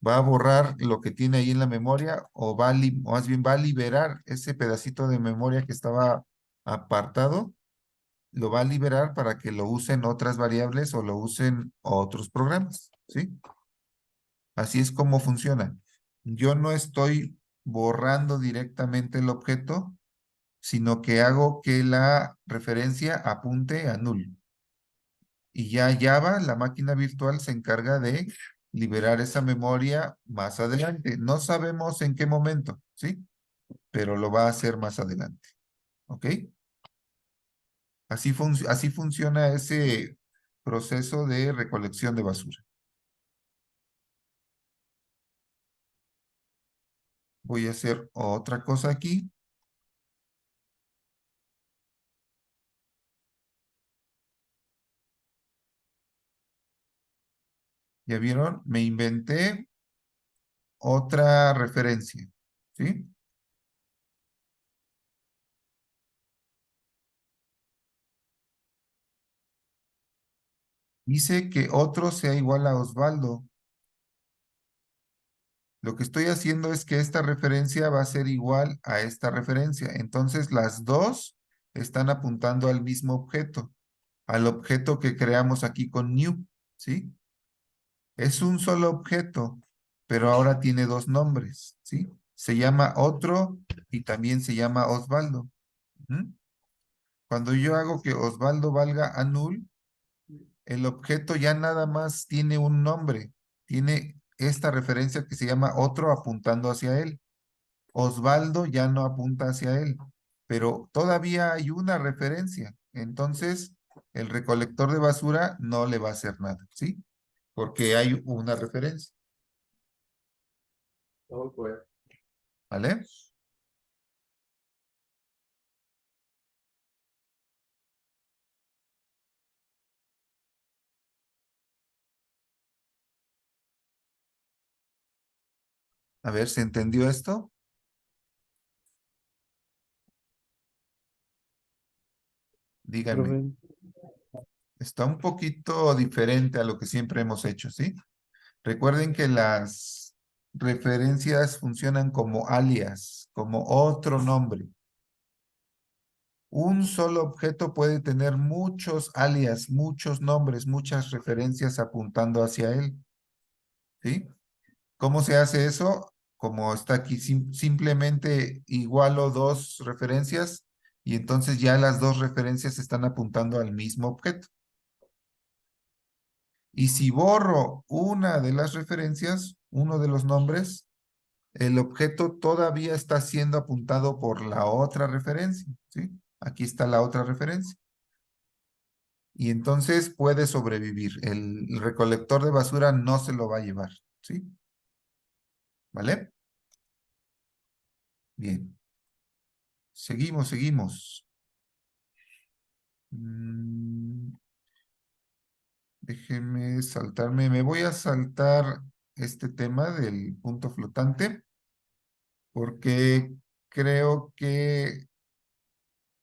Va a borrar lo que tiene ahí en la memoria o o más bien va a liberar ese pedacito de memoria que estaba apartado, lo va a liberar para que lo usen otras variables o lo usen otros programas, ¿sí? Así es como funciona. Yo no estoy borrando directamente el objeto, sino que hago que la referencia apunte a null. Y ya Java, la máquina virtual, se encarga de liberar esa memoria más adelante. No sabemos en qué momento, ¿sí? Pero lo va a hacer más adelante. ¿Ok? Así funciona ese proceso de recolección de basura. Voy a hacer otra cosa aquí. ¿Ya vieron? Me inventé otra referencia, ¿sí? Dice que otro sea igual a Osvaldo. Lo que estoy haciendo es que esta referencia va a ser igual a esta referencia. Entonces las dos están apuntando al mismo objeto, al objeto que creamos aquí con new, ¿sí? Es un solo objeto, pero ahora tiene dos nombres, ¿sí? Se llama otro y también se llama Osvaldo. ¿Mm? Cuando yo hago que Osvaldo valga a null, el objeto ya nada más tiene un nombre, tiene esta referencia que se llama otro apuntando hacia él. Osvaldo ya no apunta hacia él, pero todavía hay una referencia. Entonces, el recolector de basura no le va a hacer nada, ¿sí? Porque hay una referencia, ¿vale? A ver, ¿se entendió esto? Díganme. Profe, Está un poquito diferente a lo que siempre hemos hecho, ¿sí? Recuerden que las referencias funcionan como alias, como otro nombre. Un solo objeto puede tener muchos alias, muchos nombres, muchas referencias apuntando hacia él, ¿sí? ¿Cómo se hace eso? Como está aquí, simplemente igualo dos referencias y entonces ya las dos referencias están apuntando al mismo objeto. Y si borro una de las referencias, uno de los nombres, el objeto todavía está siendo apuntado por la otra referencia, ¿sí? Aquí está la otra referencia. Y entonces puede sobrevivir. El recolector de basura no se lo va a llevar, ¿sí? ¿Vale? Bien. Seguimos. Mm, déjenme saltarme. Me voy a saltar este tema del punto flotante porque creo que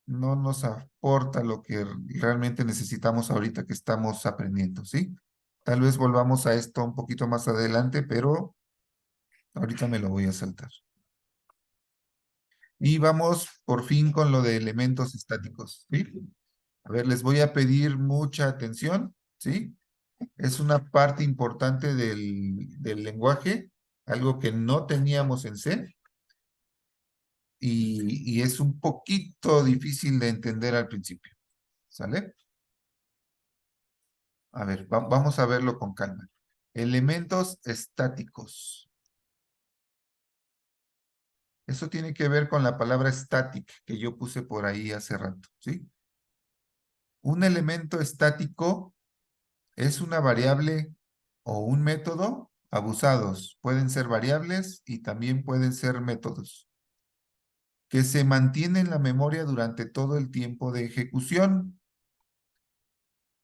no nos aporta lo que realmente necesitamos ahorita que estamos aprendiendo, ¿sí? Tal vez volvamos a esto un poquito más adelante, pero ahorita me lo voy a saltar. Y vamos por fin con lo de elementos estáticos, ¿sí? A ver, les voy a pedir mucha atención, ¿sí? Es una parte importante del lenguaje, algo que no teníamos en C y es un poquito difícil de entender al principio, ¿sale? A ver, vamos a verlo con calma. Elementos estáticos. Eso tiene que ver con la palabra static que yo puse por ahí hace rato, ¿sí? Un elemento estático es una variable o un método abusados. Pueden ser variables y también pueden ser métodos que se mantiene en la memoria durante todo el tiempo de ejecución.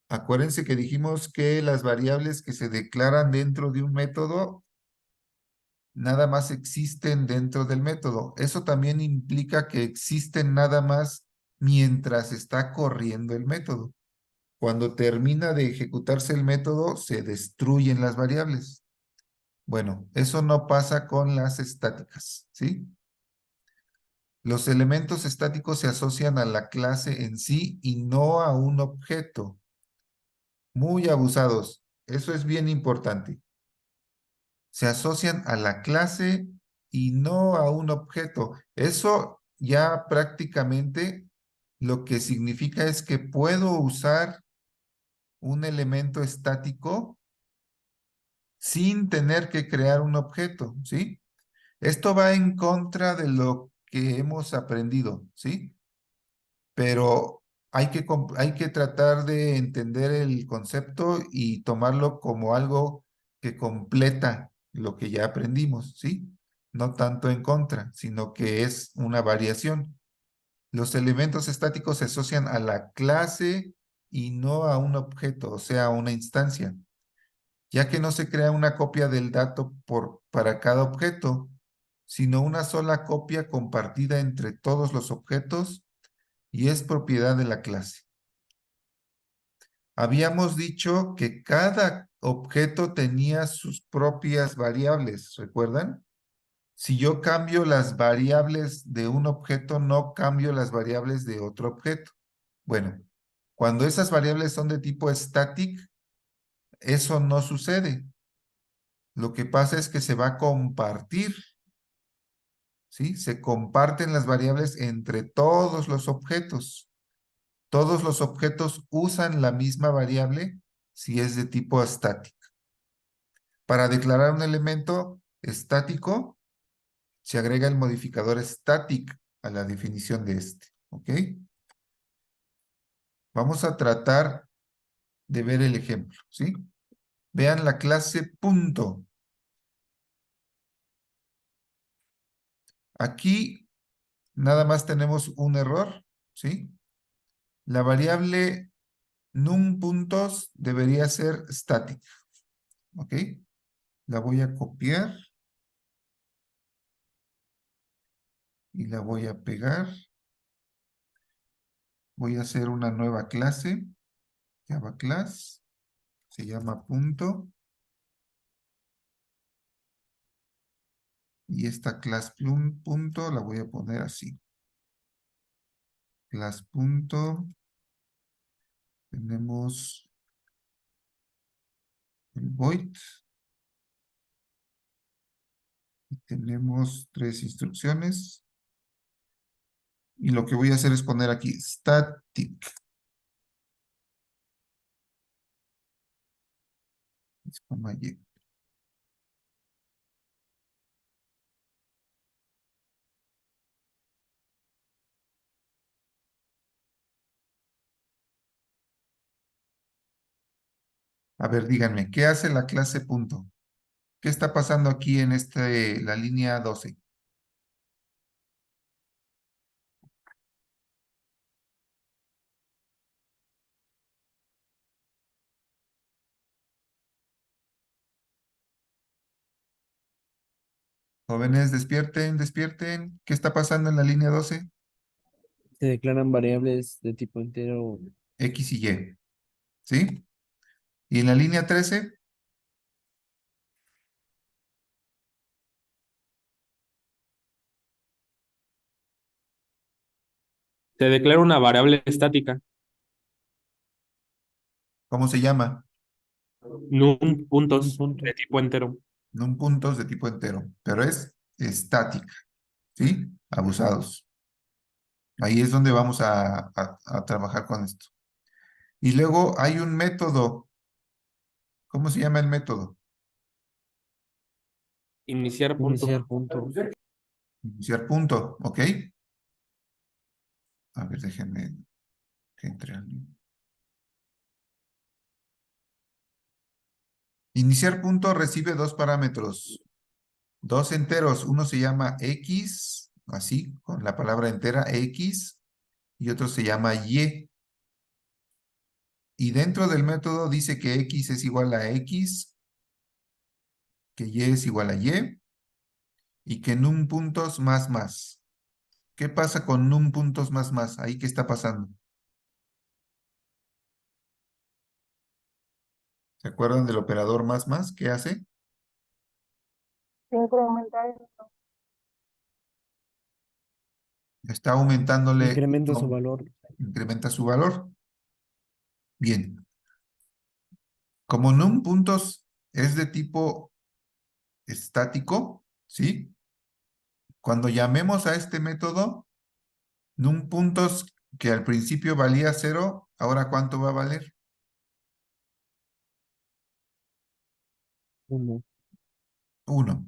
Acuérdense que dijimos que las variables que se declaran dentro de un método nada más existen dentro del método. Eso también implica que existen nada más mientras está corriendo el método. Cuando termina de ejecutarse el método, se destruyen las variables. Bueno, eso no pasa con las estáticas, ¿sí? Los elementos estáticos se asocian a la clase en sí y no a un objeto. Muy abusados. Eso es bien importante. Se asocian a la clase y no a un objeto. Eso ya prácticamente lo que significa es que puedo usar un elemento estático sin tener que crear un objeto, ¿sí? Esto va en contra de lo que hemos aprendido, ¿sí? Pero hay que tratar de entender el concepto y tomarlo como algo que completa lo que ya aprendimos, ¿sí? No tanto en contra, sino que es una variación. Los elementos estáticos se asocian a la clase y no a un objeto, o sea, a una instancia, ya que no se crea una copia del dato para cada objeto, sino una sola copia compartida entre todos los objetos y es propiedad de la clase. Habíamos dicho que cada objeto tenía sus propias variables, ¿recuerdan? Si yo cambio las variables de un objeto, no cambio las variables de otro objeto. Bueno, cuando esas variables son de tipo static, eso no sucede. Lo que pasa es que se va a compartir, ¿sí? Se comparten las variables entre todos los objetos. Todos los objetos usan la misma variable si es de tipo estático. Para declarar un elemento estático, se agrega el modificador static a la definición de este, ¿ok? Vamos a tratar de ver el ejemplo, ¿sí? Vean la clase punto. Aquí nada más tenemos un error, ¿sí? La variable num puntos debería ser static, ¿ok? La voy a copiar y la voy a pegar. Voy a hacer una nueva clase, Java class, se llama punto. Y esta class punto la voy a poner así. Class punto. Tenemos el void. Y tenemos 3 instrucciones. Y lo que voy a hacer es poner aquí static. Y. A ver, díganme, ¿qué hace la clase punto? ¿Qué está pasando aquí en la línea 12? Jóvenes, despierten, despierten. ¿Qué está pasando en la línea 12? Se declaran variables de tipo entero. X y Y. ¿Sí? Y en la línea 13, Se declara una variable estática, ¿cómo se llama? num puntos punto. de tipo entero. Num puntos de tipo entero, pero es estática, ¿sí? Abusados. Ahí es donde vamos a trabajar con esto. Y luego hay un método. ¿Cómo se llama el método? Iniciar punto. Iniciar punto. Iniciar punto, ¿ok? A ver, déjenme que entre al- Iniciar punto recibe dos parámetros, dos enteros. Uno se llama X, así, con la palabra entera X, y otro se llama Y. Y dentro del método dice que X es igual a X, que Y es igual a y que num puntos más más. ¿Qué pasa con num puntos más más? ¿Ahí qué está pasando? ¿Se acuerdan del operador más más? ¿Qué hace? Incrementar. Está aumentándole, Incrementa su no, valor. incrementa su valor. Bien. Como num puntos es de tipo estático, ¿sí? Cuando llamemos a este método, num puntos que al principio valía 0, ahora ¿cuánto va a valer? 1. 1,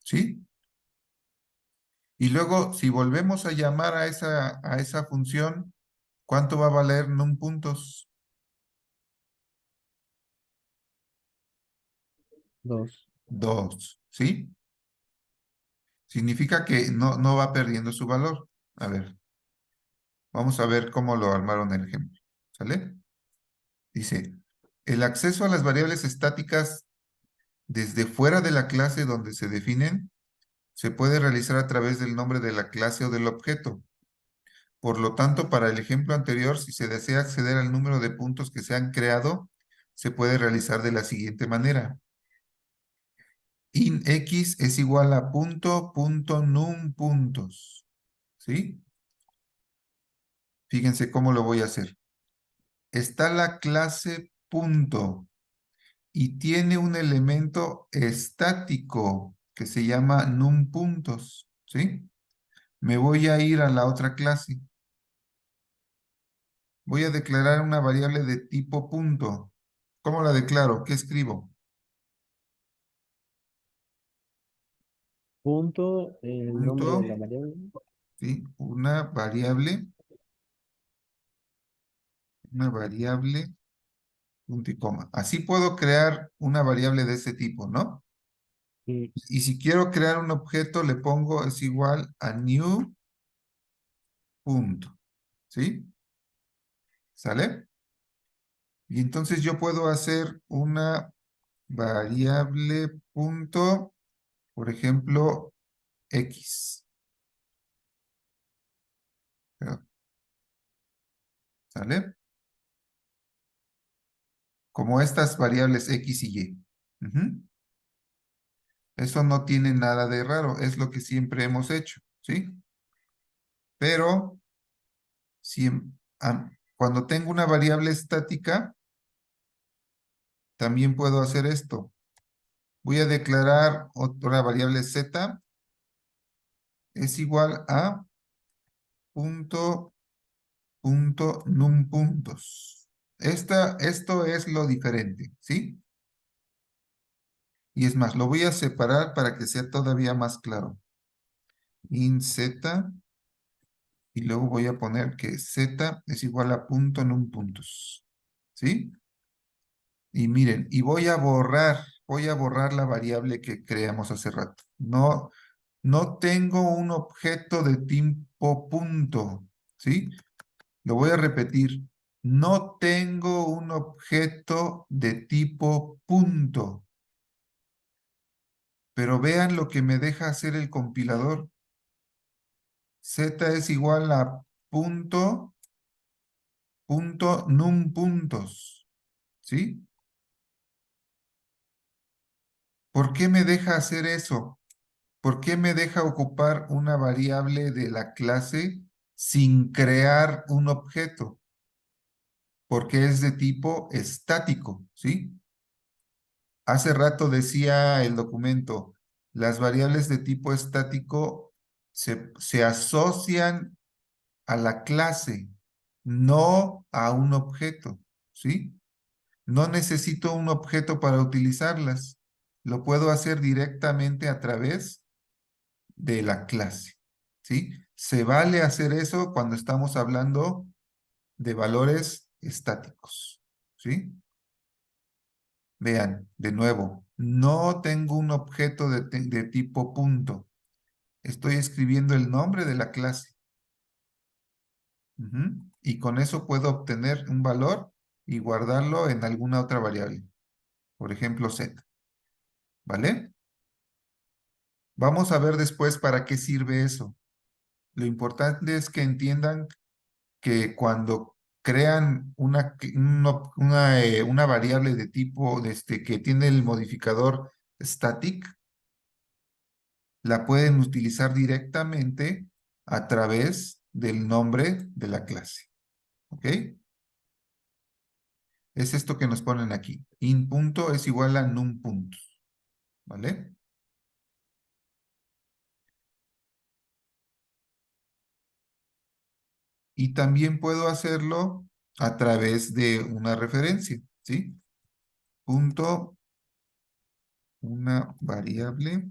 ¿sí? Y luego, si volvemos a llamar a esa función, ¿cuánto va a valer num puntos? 2. 2, ¿sí? Significa que no va perdiendo su valor. A ver, vamos a ver cómo lo armaron el ejemplo. ¿Sale? Dice, el acceso a las variables estáticas desde fuera de la clase donde se definen se puede realizar a través del nombre de la clase o del objeto. Por lo tanto, para el ejemplo anterior, si se desea acceder al número de puntos que se han creado, se puede realizar de la siguiente manera. In X es igual a num puntos. ¿Sí? Fíjense cómo lo voy a hacer. Está la clase punto y tiene un elemento estático que se llama num puntos. ¿Sí? Me voy a ir a la otra clase. Voy a declarar una variable de tipo punto. ¿Cómo la declaro? ¿Qué escribo? Punto, el nombre de la Punto, variable. ¿sí? Una variable, punto y coma. Así puedo crear una variable de ese tipo, ¿no? Y Y si quiero crear un objeto, le pongo es igual a new punto, ¿sí? ¿Sale? Y entonces yo puedo hacer una variable punto, por ejemplo, X. ¿Sale? Como estas variables X y Y. Ujú. Eso no tiene nada de raro, es lo que siempre hemos hecho, ¿sí? Pero si, cuando tengo una variable estática, también puedo hacer esto. Voy a declarar otra variable z es igual a num puntos. Esto es lo diferente, ¿sí? Y es más, lo voy a separar para que sea todavía más claro. In z, y luego voy a poner que z es igual a num puntos, ¿sí? Y miren, y voy a borrar la variable que creamos hace rato. No tengo un objeto de tipo punto, ¿sí? Lo voy a repetir. No tengo un objeto de tipo punto. Pero vean lo que me deja hacer el compilador. Z es igual a punto num puntos, ¿sí? ¿Por qué me deja hacer eso? ¿Por qué me deja ocupar una variable de la clase sin crear un objeto? Porque es de tipo estático, ¿sí? Hace rato decía el documento, las variables de tipo estático se asocian a la clase, no a un objeto, ¿sí? No necesito un objeto para utilizarlas. Lo puedo hacer directamente a través de la clase, ¿sí? Se vale hacer eso cuando estamos hablando de valores estáticos, ¿sí? Vean, de nuevo, no tengo un objeto de tipo punto. Estoy escribiendo el nombre de la clase. Ujú. Y con eso puedo obtener un valor y guardarlo en alguna otra variable. Por ejemplo, z. ¿Vale? Vamos a ver después para qué sirve eso. Lo importante es que entiendan que cuando crean una variable de tipo que tiene el modificador static, la pueden utilizar directamente a través del nombre de la clase. ¿Ok? Es esto que nos ponen aquí. In punto es igual a num puntos. ¿Vale? Y también puedo hacerlo a través de una referencia. ¿Sí? Punto, una variable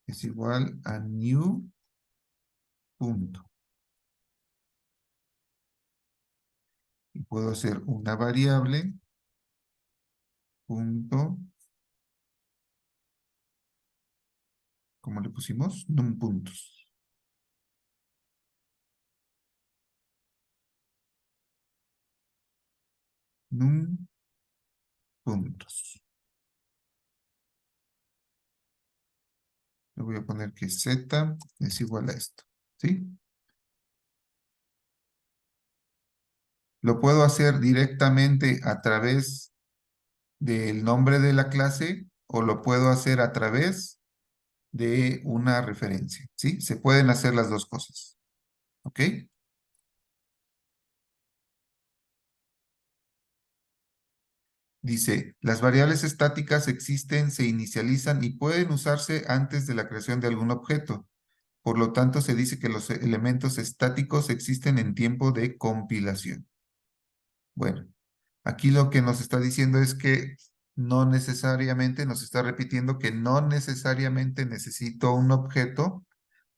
es igual a new punto. Y puedo hacer una variable punto, ¿cómo le pusimos? Num puntos. Num puntos. Le voy a poner que z es igual a esto. ¿Sí? Lo puedo hacer directamente a través del nombre de la clase o lo puedo hacer a través de una referencia. ¿Sí? Se pueden hacer las dos cosas. ¿Ok? Dice, las variables estáticas existen, se inicializan y pueden usarse antes de la creación de algún objeto. Por lo tanto, se dice que los elementos estáticos existen en tiempo de compilación. Bueno, aquí lo que nos está diciendo es que no necesariamente, nos está repitiendo que no necesariamente necesito un objeto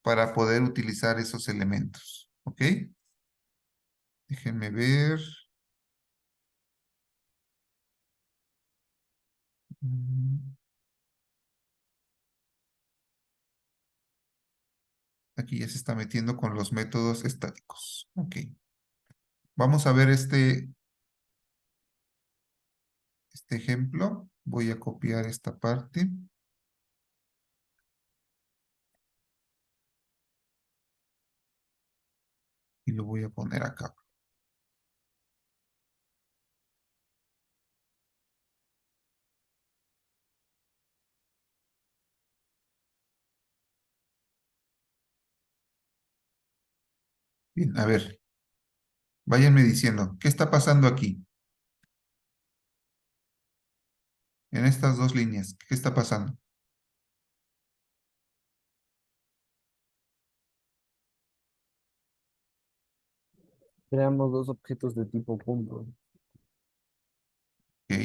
para poder utilizar esos elementos. ¿Ok? Déjenme ver. Mm, Aquí ya se está metiendo con los métodos estáticos. Ok. Vamos a ver este ejemplo. Voy a copiar esta parte. Y lo voy a poner acá. Bien, a ver. Váyanme diciendo, ¿qué está pasando aquí? En estas dos líneas, ¿qué está pasando? Creamos dos objetos de tipo punto. Ok.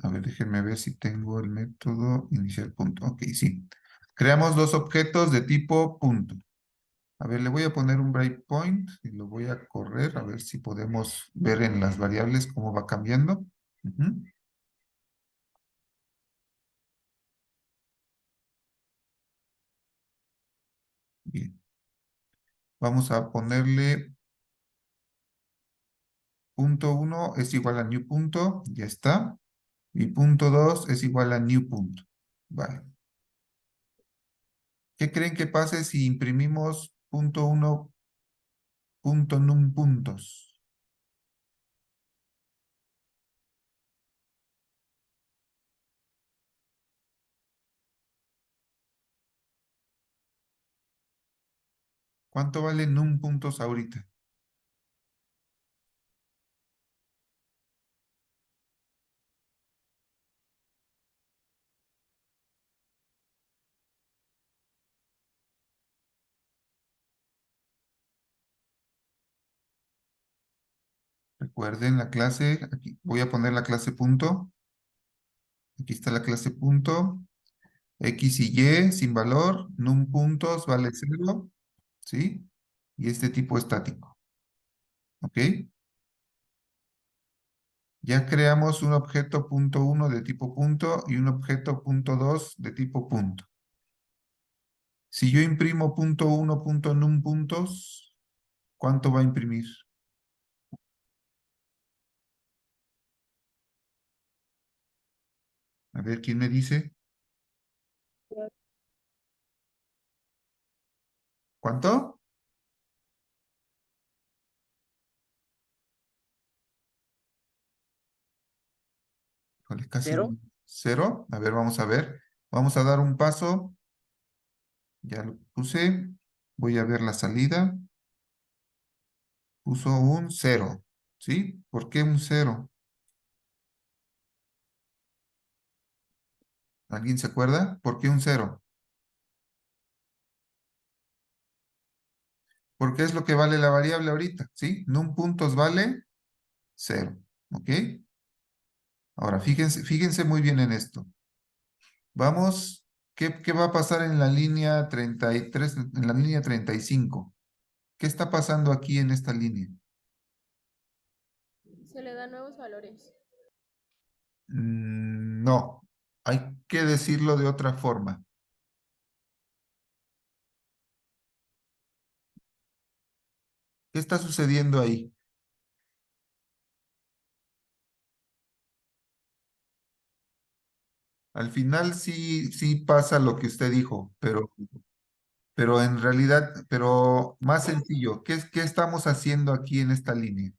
A ver, déjenme ver si tengo el método inicial punto. Ok, sí. Creamos dos objetos de tipo punto. A ver, le voy a poner un breakpoint y lo voy a correr a ver si podemos ver en las variables cómo va cambiando. Ujú. Bien. Vamos a ponerle punto 1 es igual a new punto, ya está. Y punto 2 es igual a new punto. Vale. ¿Qué creen que pase si imprimimos punto 1 punto num puntos? ¿Cuánto vale num puntos ahorita? Recuerden la clase, aquí voy a poner la clase punto. Aquí está la clase punto. X y Y sin valor, num puntos vale 0, ¿sí? Y este tipo estático, ¿ok? Ya creamos un objeto punto 1 de tipo punto y un objeto punto 2 de tipo punto. Si yo imprimo punto 1 punto num puntos, ¿cuánto va a imprimir? A ver, ¿quién me dice? ¿Cuánto? Híjole, casi ¿Cero? 0. A ver, vamos a ver. Vamos a dar un paso. Ya lo puse. Voy a ver la salida. Puso un 0. ¿Sí? ¿Por qué un 0? ¿Alguien se acuerda? ¿Por qué un 0? Porque es lo que vale la variable ahorita, ¿sí? Num puntos vale 0, ¿ok? Ahora, fíjense muy bien en esto. Vamos, ¿qué va a pasar en la línea 33, en la línea 35? ¿Qué está pasando aquí en esta línea? Se le dan nuevos valores. No, hay que decirlo de otra forma. ¿Qué está sucediendo ahí? Al final sí pasa lo que usted dijo, pero en realidad, pero más sencillo, ¿qué estamos haciendo aquí en esta línea?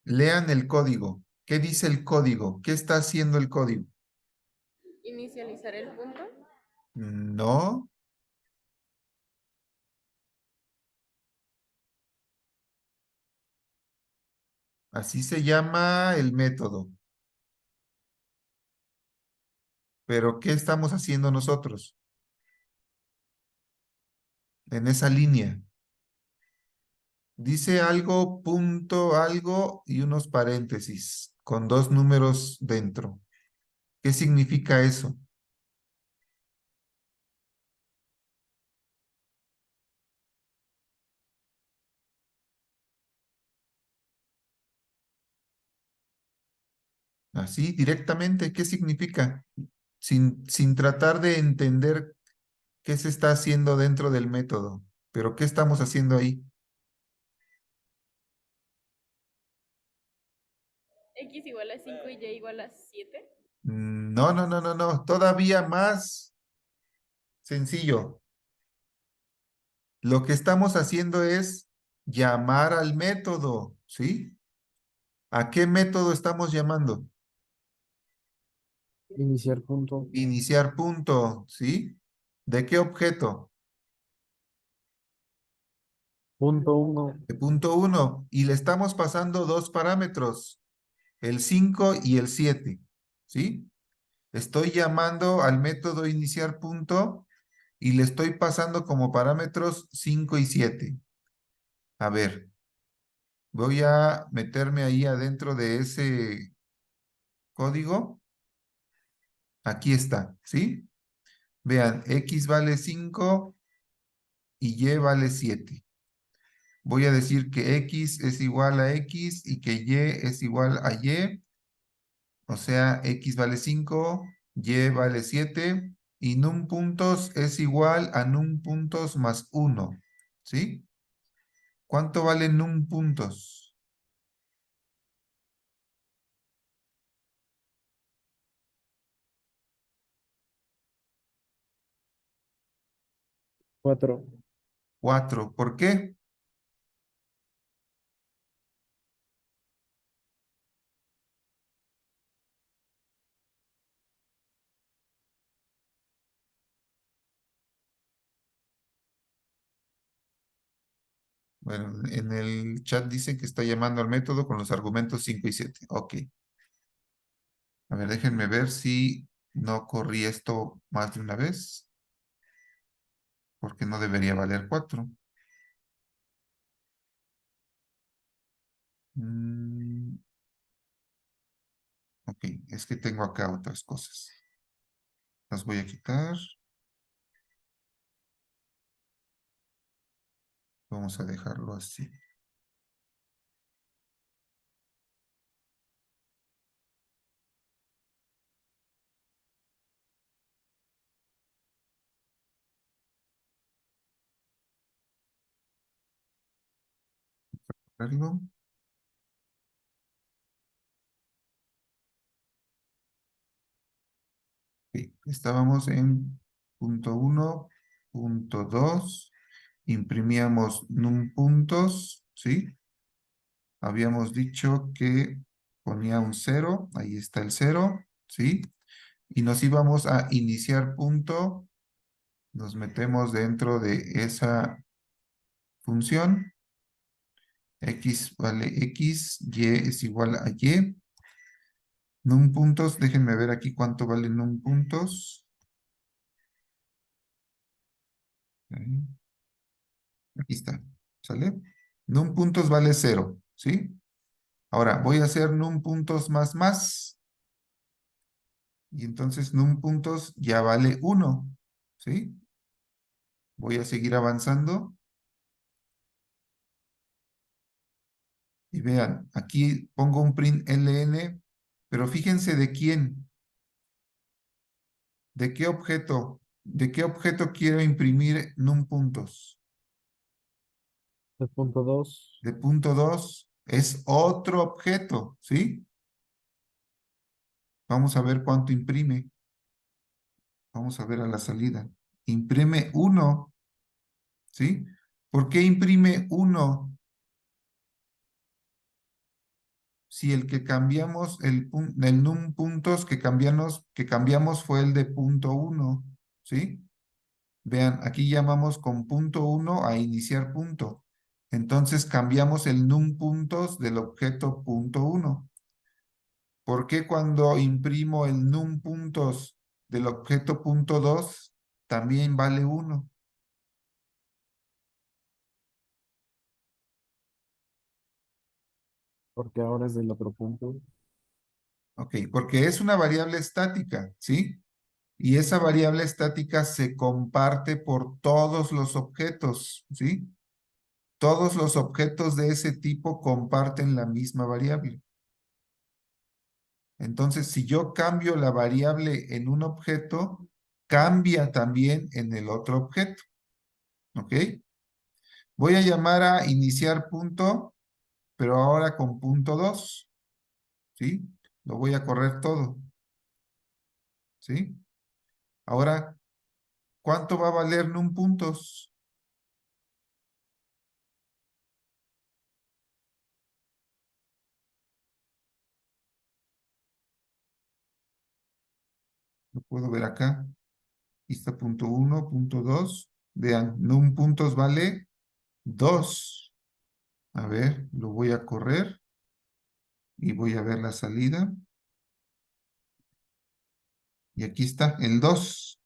Lean el código. ¿Qué dice el código? ¿Qué está haciendo el código? Inicializar el punto. No, así se llama el método. Pero ¿qué estamos haciendo nosotros en esa línea? Dice algo, punto, algo y unos paréntesis con dos números dentro. ¿Qué significa eso? Así, directamente, ¿qué significa? Sin tratar de entender qué se está haciendo dentro del método. Pero ¿qué estamos haciendo ahí? X igual a 5 y Y igual a 7. No, no, no, no, no. Todavía más sencillo. Lo que estamos haciendo es llamar al método, ¿sí? ¿A qué método estamos llamando? Iniciar punto. Iniciar punto, ¿sí? ¿De qué objeto? Punto 1. De punto 1. Y le estamos pasando dos parámetros, el 5 y el 7, ¿sí? Estoy llamando al método iniciar punto y le estoy pasando como parámetros 5 y 7. A ver, voy a meterme ahí adentro de ese código. Aquí está, ¿sí? Vean, X vale 5 y Y vale 7. Voy a decir que X es igual a X y que Y es igual a Y. O sea, X vale 5, Y vale 7 y num puntos es igual a num puntos más 1. ¿Sí? ¿Cuánto vale num puntos? 4. 4. ¿Por qué? Bueno, en el chat dice que está llamando al método con los argumentos 5 y 7. Ok. A ver, déjenme ver si no corrí esto más de una vez. Porque no debería valer 4. Ok, es que tengo acá otras cosas. Las voy a quitar. Vamos a dejarlo así. Verlo. Ok, estábamos en punto 1, punto 2. Imprimíamos num puntos, ¿sí? Habíamos dicho que ponía un 0, ahí está el 0, ¿sí? Y nos íbamos a iniciar punto, nos metemos dentro de esa función, x vale x, y es igual a y. Num puntos, déjenme ver aquí cuánto vale num puntos. Ahí. Aquí está, ¿sale? Num puntos vale 0, ¿sí? Ahora voy a hacer num puntos más más. Y entonces num puntos ya vale 1, ¿sí? Voy a seguir avanzando. Y vean, aquí pongo un print ln, pero fíjense de quién, de qué objeto quiero imprimir num puntos. De punto 2. De punto 2 es otro objeto, ¿sí? Vamos a ver cuánto imprime. Vamos a ver a la salida. Imprime 1, ¿sí? ¿Por qué imprime 1? Si el que cambiamos, el num puntos que cambiamos fue el de punto 1, ¿sí? Vean, aquí llamamos con punto 1 a iniciar punto. Entonces cambiamos el num puntos del objeto punto 1. ¿Por qué cuando imprimo el num puntos del objeto punto 2 también vale 1? Porque ahora es del otro punto. Ok, porque es una variable estática, ¿sí? Y esa variable estática se comparte por todos los objetos, ¿sí? Todos los objetos de ese tipo comparten la misma variable. Entonces, si yo cambio la variable en un objeto, cambia también en el otro objeto, ¿ok? Voy a llamar a iniciar punto, pero ahora con punto 2, ¿sí? Lo voy a correr todo, ¿sí? Ahora, ¿cuánto va a valer num puntos? Lo puedo ver acá. Aquí está punto 1, punto 2. Vean, num puntos vale 2. A ver, lo voy a correr y voy a ver la salida. Y aquí está el 2.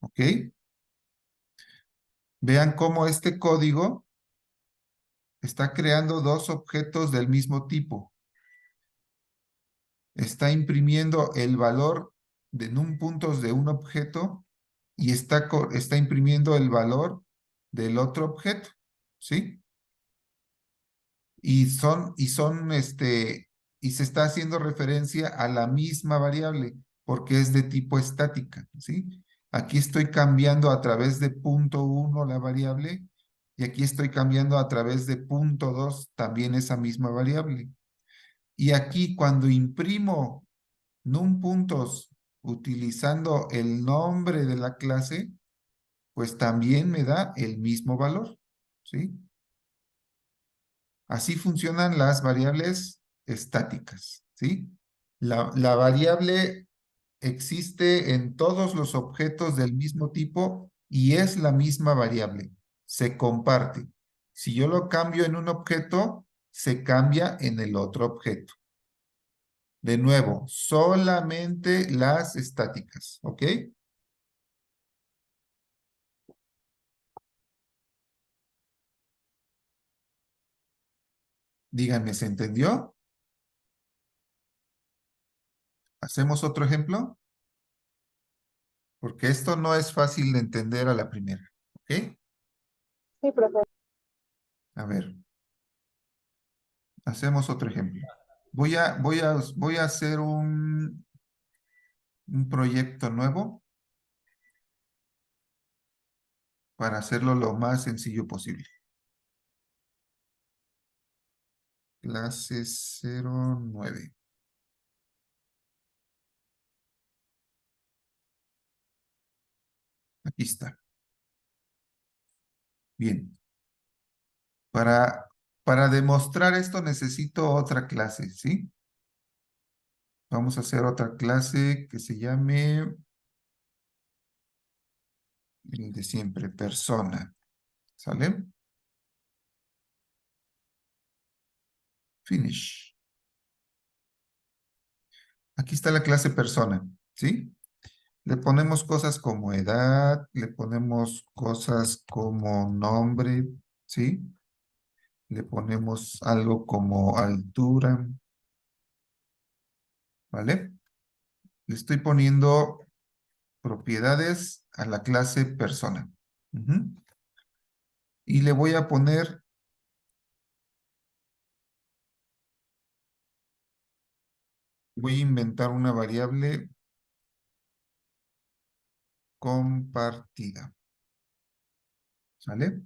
¿Ok? Vean cómo este código está creando dos objetos del mismo tipo. Está imprimiendo el valor de num puntos de un objeto y está imprimiendo el valor del otro objeto. ¿Sí? Y se está haciendo referencia a la misma variable porque es de tipo estática, ¿sí? Aquí estoy cambiando a través de punto 1 la variable y aquí estoy cambiando a través de punto 2 también esa misma variable. Y aquí cuando imprimo num puntos utilizando el nombre de la clase, pues también me da el mismo valor, ¿sí? Así funcionan las variables estáticas, ¿sí? La variable existe en todos los objetos del mismo tipo y es la misma variable. Se comparte. Si yo lo cambio en un objeto, se cambia en el otro objeto. De nuevo, solamente las estáticas, ¿ok? Díganme, ¿se entendió? ¿Hacemos otro ejemplo? Porque esto no es fácil de entender a la primera, ¿ok? Sí, profe. A ver, hacemos otro ejemplo. Voy a hacer un proyecto nuevo para hacerlo lo más sencillo posible. Clase 09. Aquí está. Bien. Para demostrar esto necesito otra clase, ¿sí? Vamos a hacer otra clase que se llame el de siempre, persona. ¿Sale? Finish. Aquí está la clase persona, ¿sí? Le ponemos cosas como edad, le ponemos cosas como nombre, ¿sí? Le ponemos algo como altura, ¿vale? Le estoy poniendo propiedades a la clase persona. Ujú. Y le voy a poner, voy a inventar una variable compartida, ¿sale?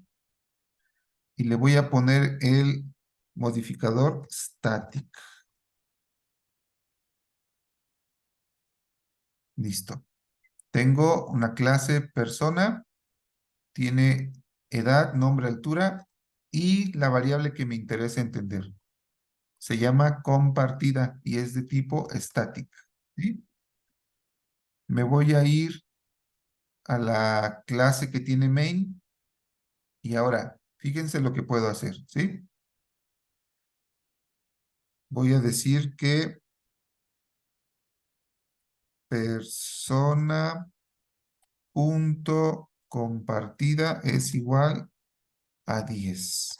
Y le voy a poner el modificador static. Listo. Tengo una clase persona, tiene edad, nombre, altura y la variable que me interesa entender. Se llama compartida y es de tipo static. ¿Sí? Me voy a ir a la clase que tiene main y ahora, fíjense lo que puedo hacer, ¿sí? Voy a decir que persona punto compartida es igual a 10.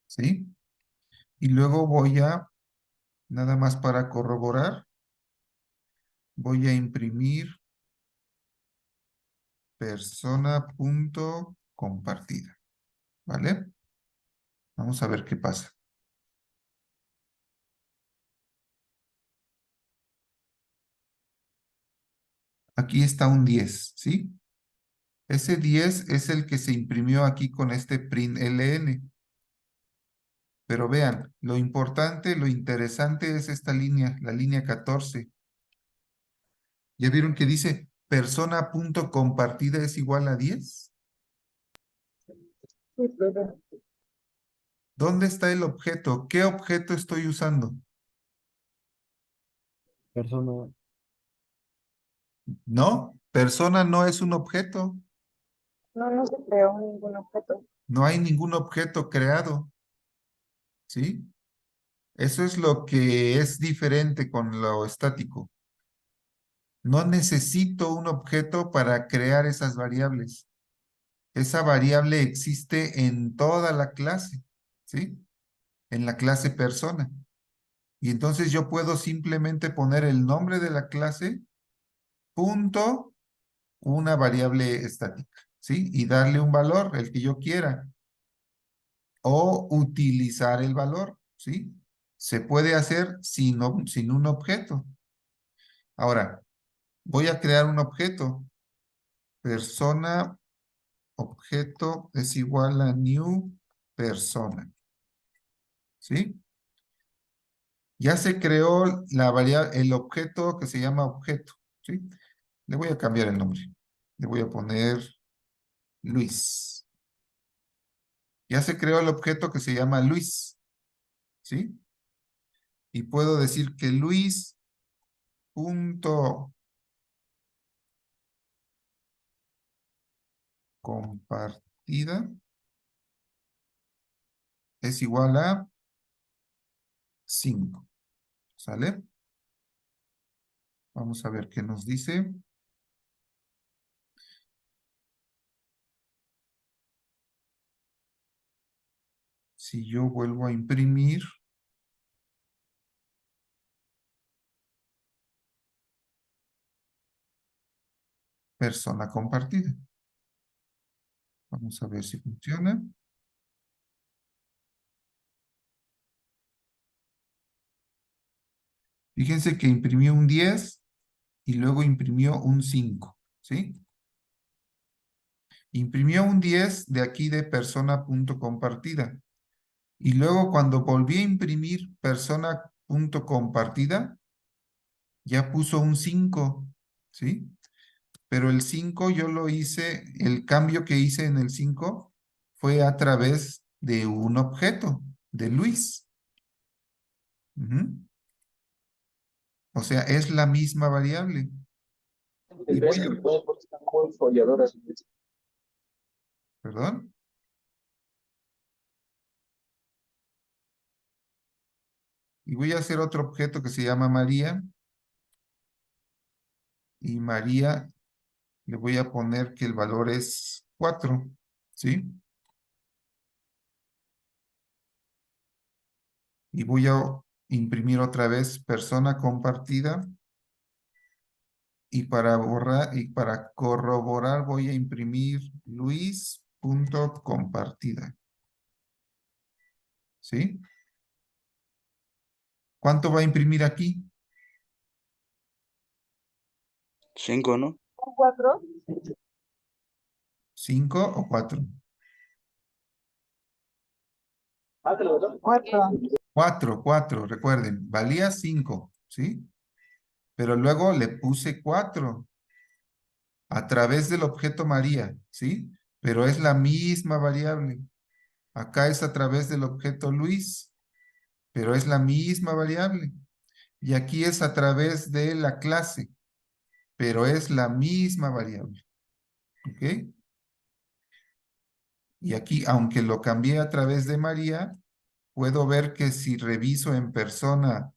¿Sí? Y luego voy a, nada más para corroborar, voy a imprimir persona punto compartida. ¿Vale? Vamos a ver qué pasa. Aquí está un 10, ¿sí? Ese 10 es el que se imprimió aquí con este println. Pero vean, lo importante, lo interesante es esta línea, la línea 14. ¿Ya vieron que dice persona punto compartida es igual a 10? Sí, profe. ¿Dónde está el objeto? ¿Qué objeto estoy usando? Persona, No, persona no es un objeto. No, no se creó ningún objeto. No hay ningún objeto creado. ¿Sí? Eso es lo que es diferente con lo estático. No necesito un objeto para crear esas variables. Esa variable existe en toda la clase, ¿sí? En la clase persona. Y entonces yo puedo simplemente poner el nombre de la clase, punto, una variable estática, ¿sí? Y darle un valor, el que yo quiera. O utilizar el valor, ¿sí? Se puede hacer sin un objeto. Ahora, voy a crear un objeto. Persona, objeto es igual a new persona. ¿Sí? Ya se creó la variable, el objeto que se llama objeto. ¿Sí? Le voy a cambiar el nombre. Le voy a poner Luis. Ya se creó el objeto que se llama Luis. ¿Sí? Y puedo decir que Luis punto compartida es igual a 5. ¿Sale? Vamos a ver qué nos dice. Si yo vuelvo a imprimir, persona compartida. Vamos a ver si funciona. Fíjense que imprimió un 10 y luego imprimió un 5, ¿sí? Imprimió un 10 de aquí de persona.compartida. Y luego cuando volví a imprimir persona.compartida, ya puso un 5, ¿sí? Pero el 5 yo lo hice, el cambio que hice en el 5 fue a través de un objeto, de Luis. Ujú. O sea, es la misma variable. Y voy a- Muy folladoras. ¿Perdón? Y voy a hacer otro objeto que se llama María. Y María le voy a poner que el valor es 4, ¿sí? Y voy a imprimir otra vez persona compartida. Y para borrar y para corroborar voy a imprimir Luis.compartida. ¿Sí? ¿Cuánto va a imprimir aquí? 5, ¿no? 4. 5 o 4. 4. 4, recuerden, valía 5, ¿sí? Pero luego le puse 4 a través del objeto María, ¿sí? Pero es la misma variable. Acá es a través del objeto Luis, pero es la misma variable. Y aquí es a través de la clase, pero es la misma variable. ¿Ok? Y aquí, aunque lo cambié a través de María, puedo ver que si reviso en persona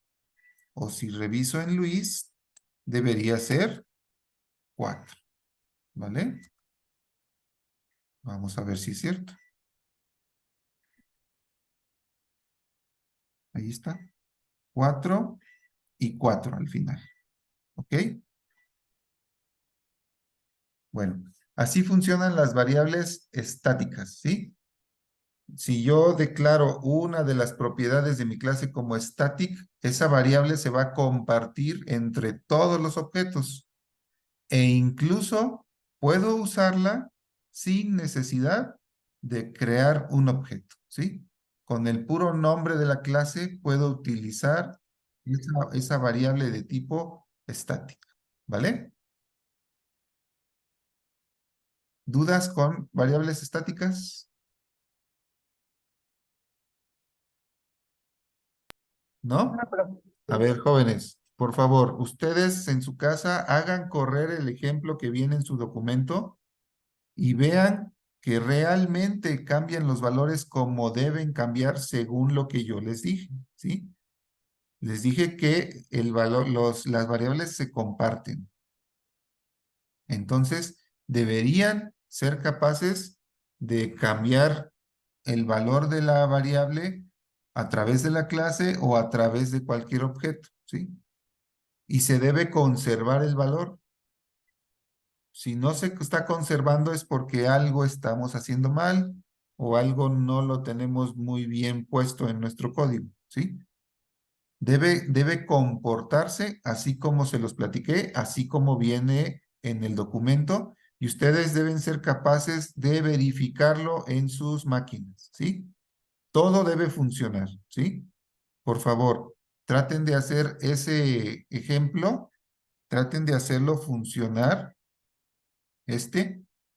o si reviso en Luis, debería ser 4. ¿Vale? Vamos a ver si es cierto. Ahí está. 4 y 4 al final. ¿Ok? Bueno, así funcionan las variables estáticas, ¿sí? Si yo declaro una de las propiedades de mi clase como static, esa variable se va a compartir entre todos los objetos. E incluso puedo usarla sin necesidad de crear un objeto, ¿sí? Con el puro nombre de la clase puedo utilizar esa variable de tipo estática, ¿vale? ¿Dudas con variables estáticas? ¿No? A ver, jóvenes, por favor, ustedes en su casa hagan correr el ejemplo que viene en su documento y vean que realmente cambian los valores como deben cambiar según lo que yo les dije, ¿sí? Les dije que el valor, las variables se comparten. Entonces, deberían ser capaces de cambiar el valor de la variable a través de la clase o a través de cualquier objeto, ¿sí? Y se debe conservar el valor. Si no se está conservando es porque algo estamos haciendo mal o algo no lo tenemos muy bien puesto en nuestro código, ¿sí? Debe comportarse así como se los platiqué, así como viene en el documento, y ustedes deben ser capaces de verificarlo en sus máquinas, ¿sí? Todo debe funcionar, ¿sí? Por favor, traten de hacer ese ejemplo, traten de hacerlo funcionar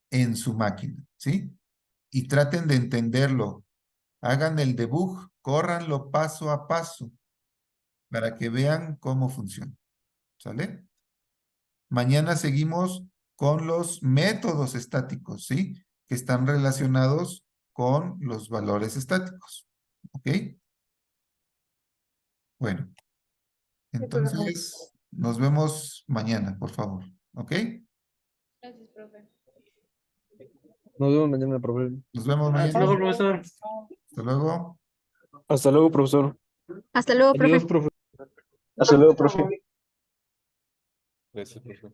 en su máquina, ¿sí? Y traten de entenderlo. Hagan el debug, córranlo paso a paso para que vean cómo funciona, ¿sale? Mañana seguimos con los métodos estáticos, ¿sí? que están relacionados con los valores estáticos. ¿Ok? Bueno, entonces nos vemos mañana, por favor. ¿Ok? Gracias, profe. Nos vemos mañana, profe. Nos vemos Hasta mañana. luego, profesor. Hasta luego. Hasta luego, profesor. Hasta luego, profe. Adiós, profe. Hasta luego, profe. Gracias, profe.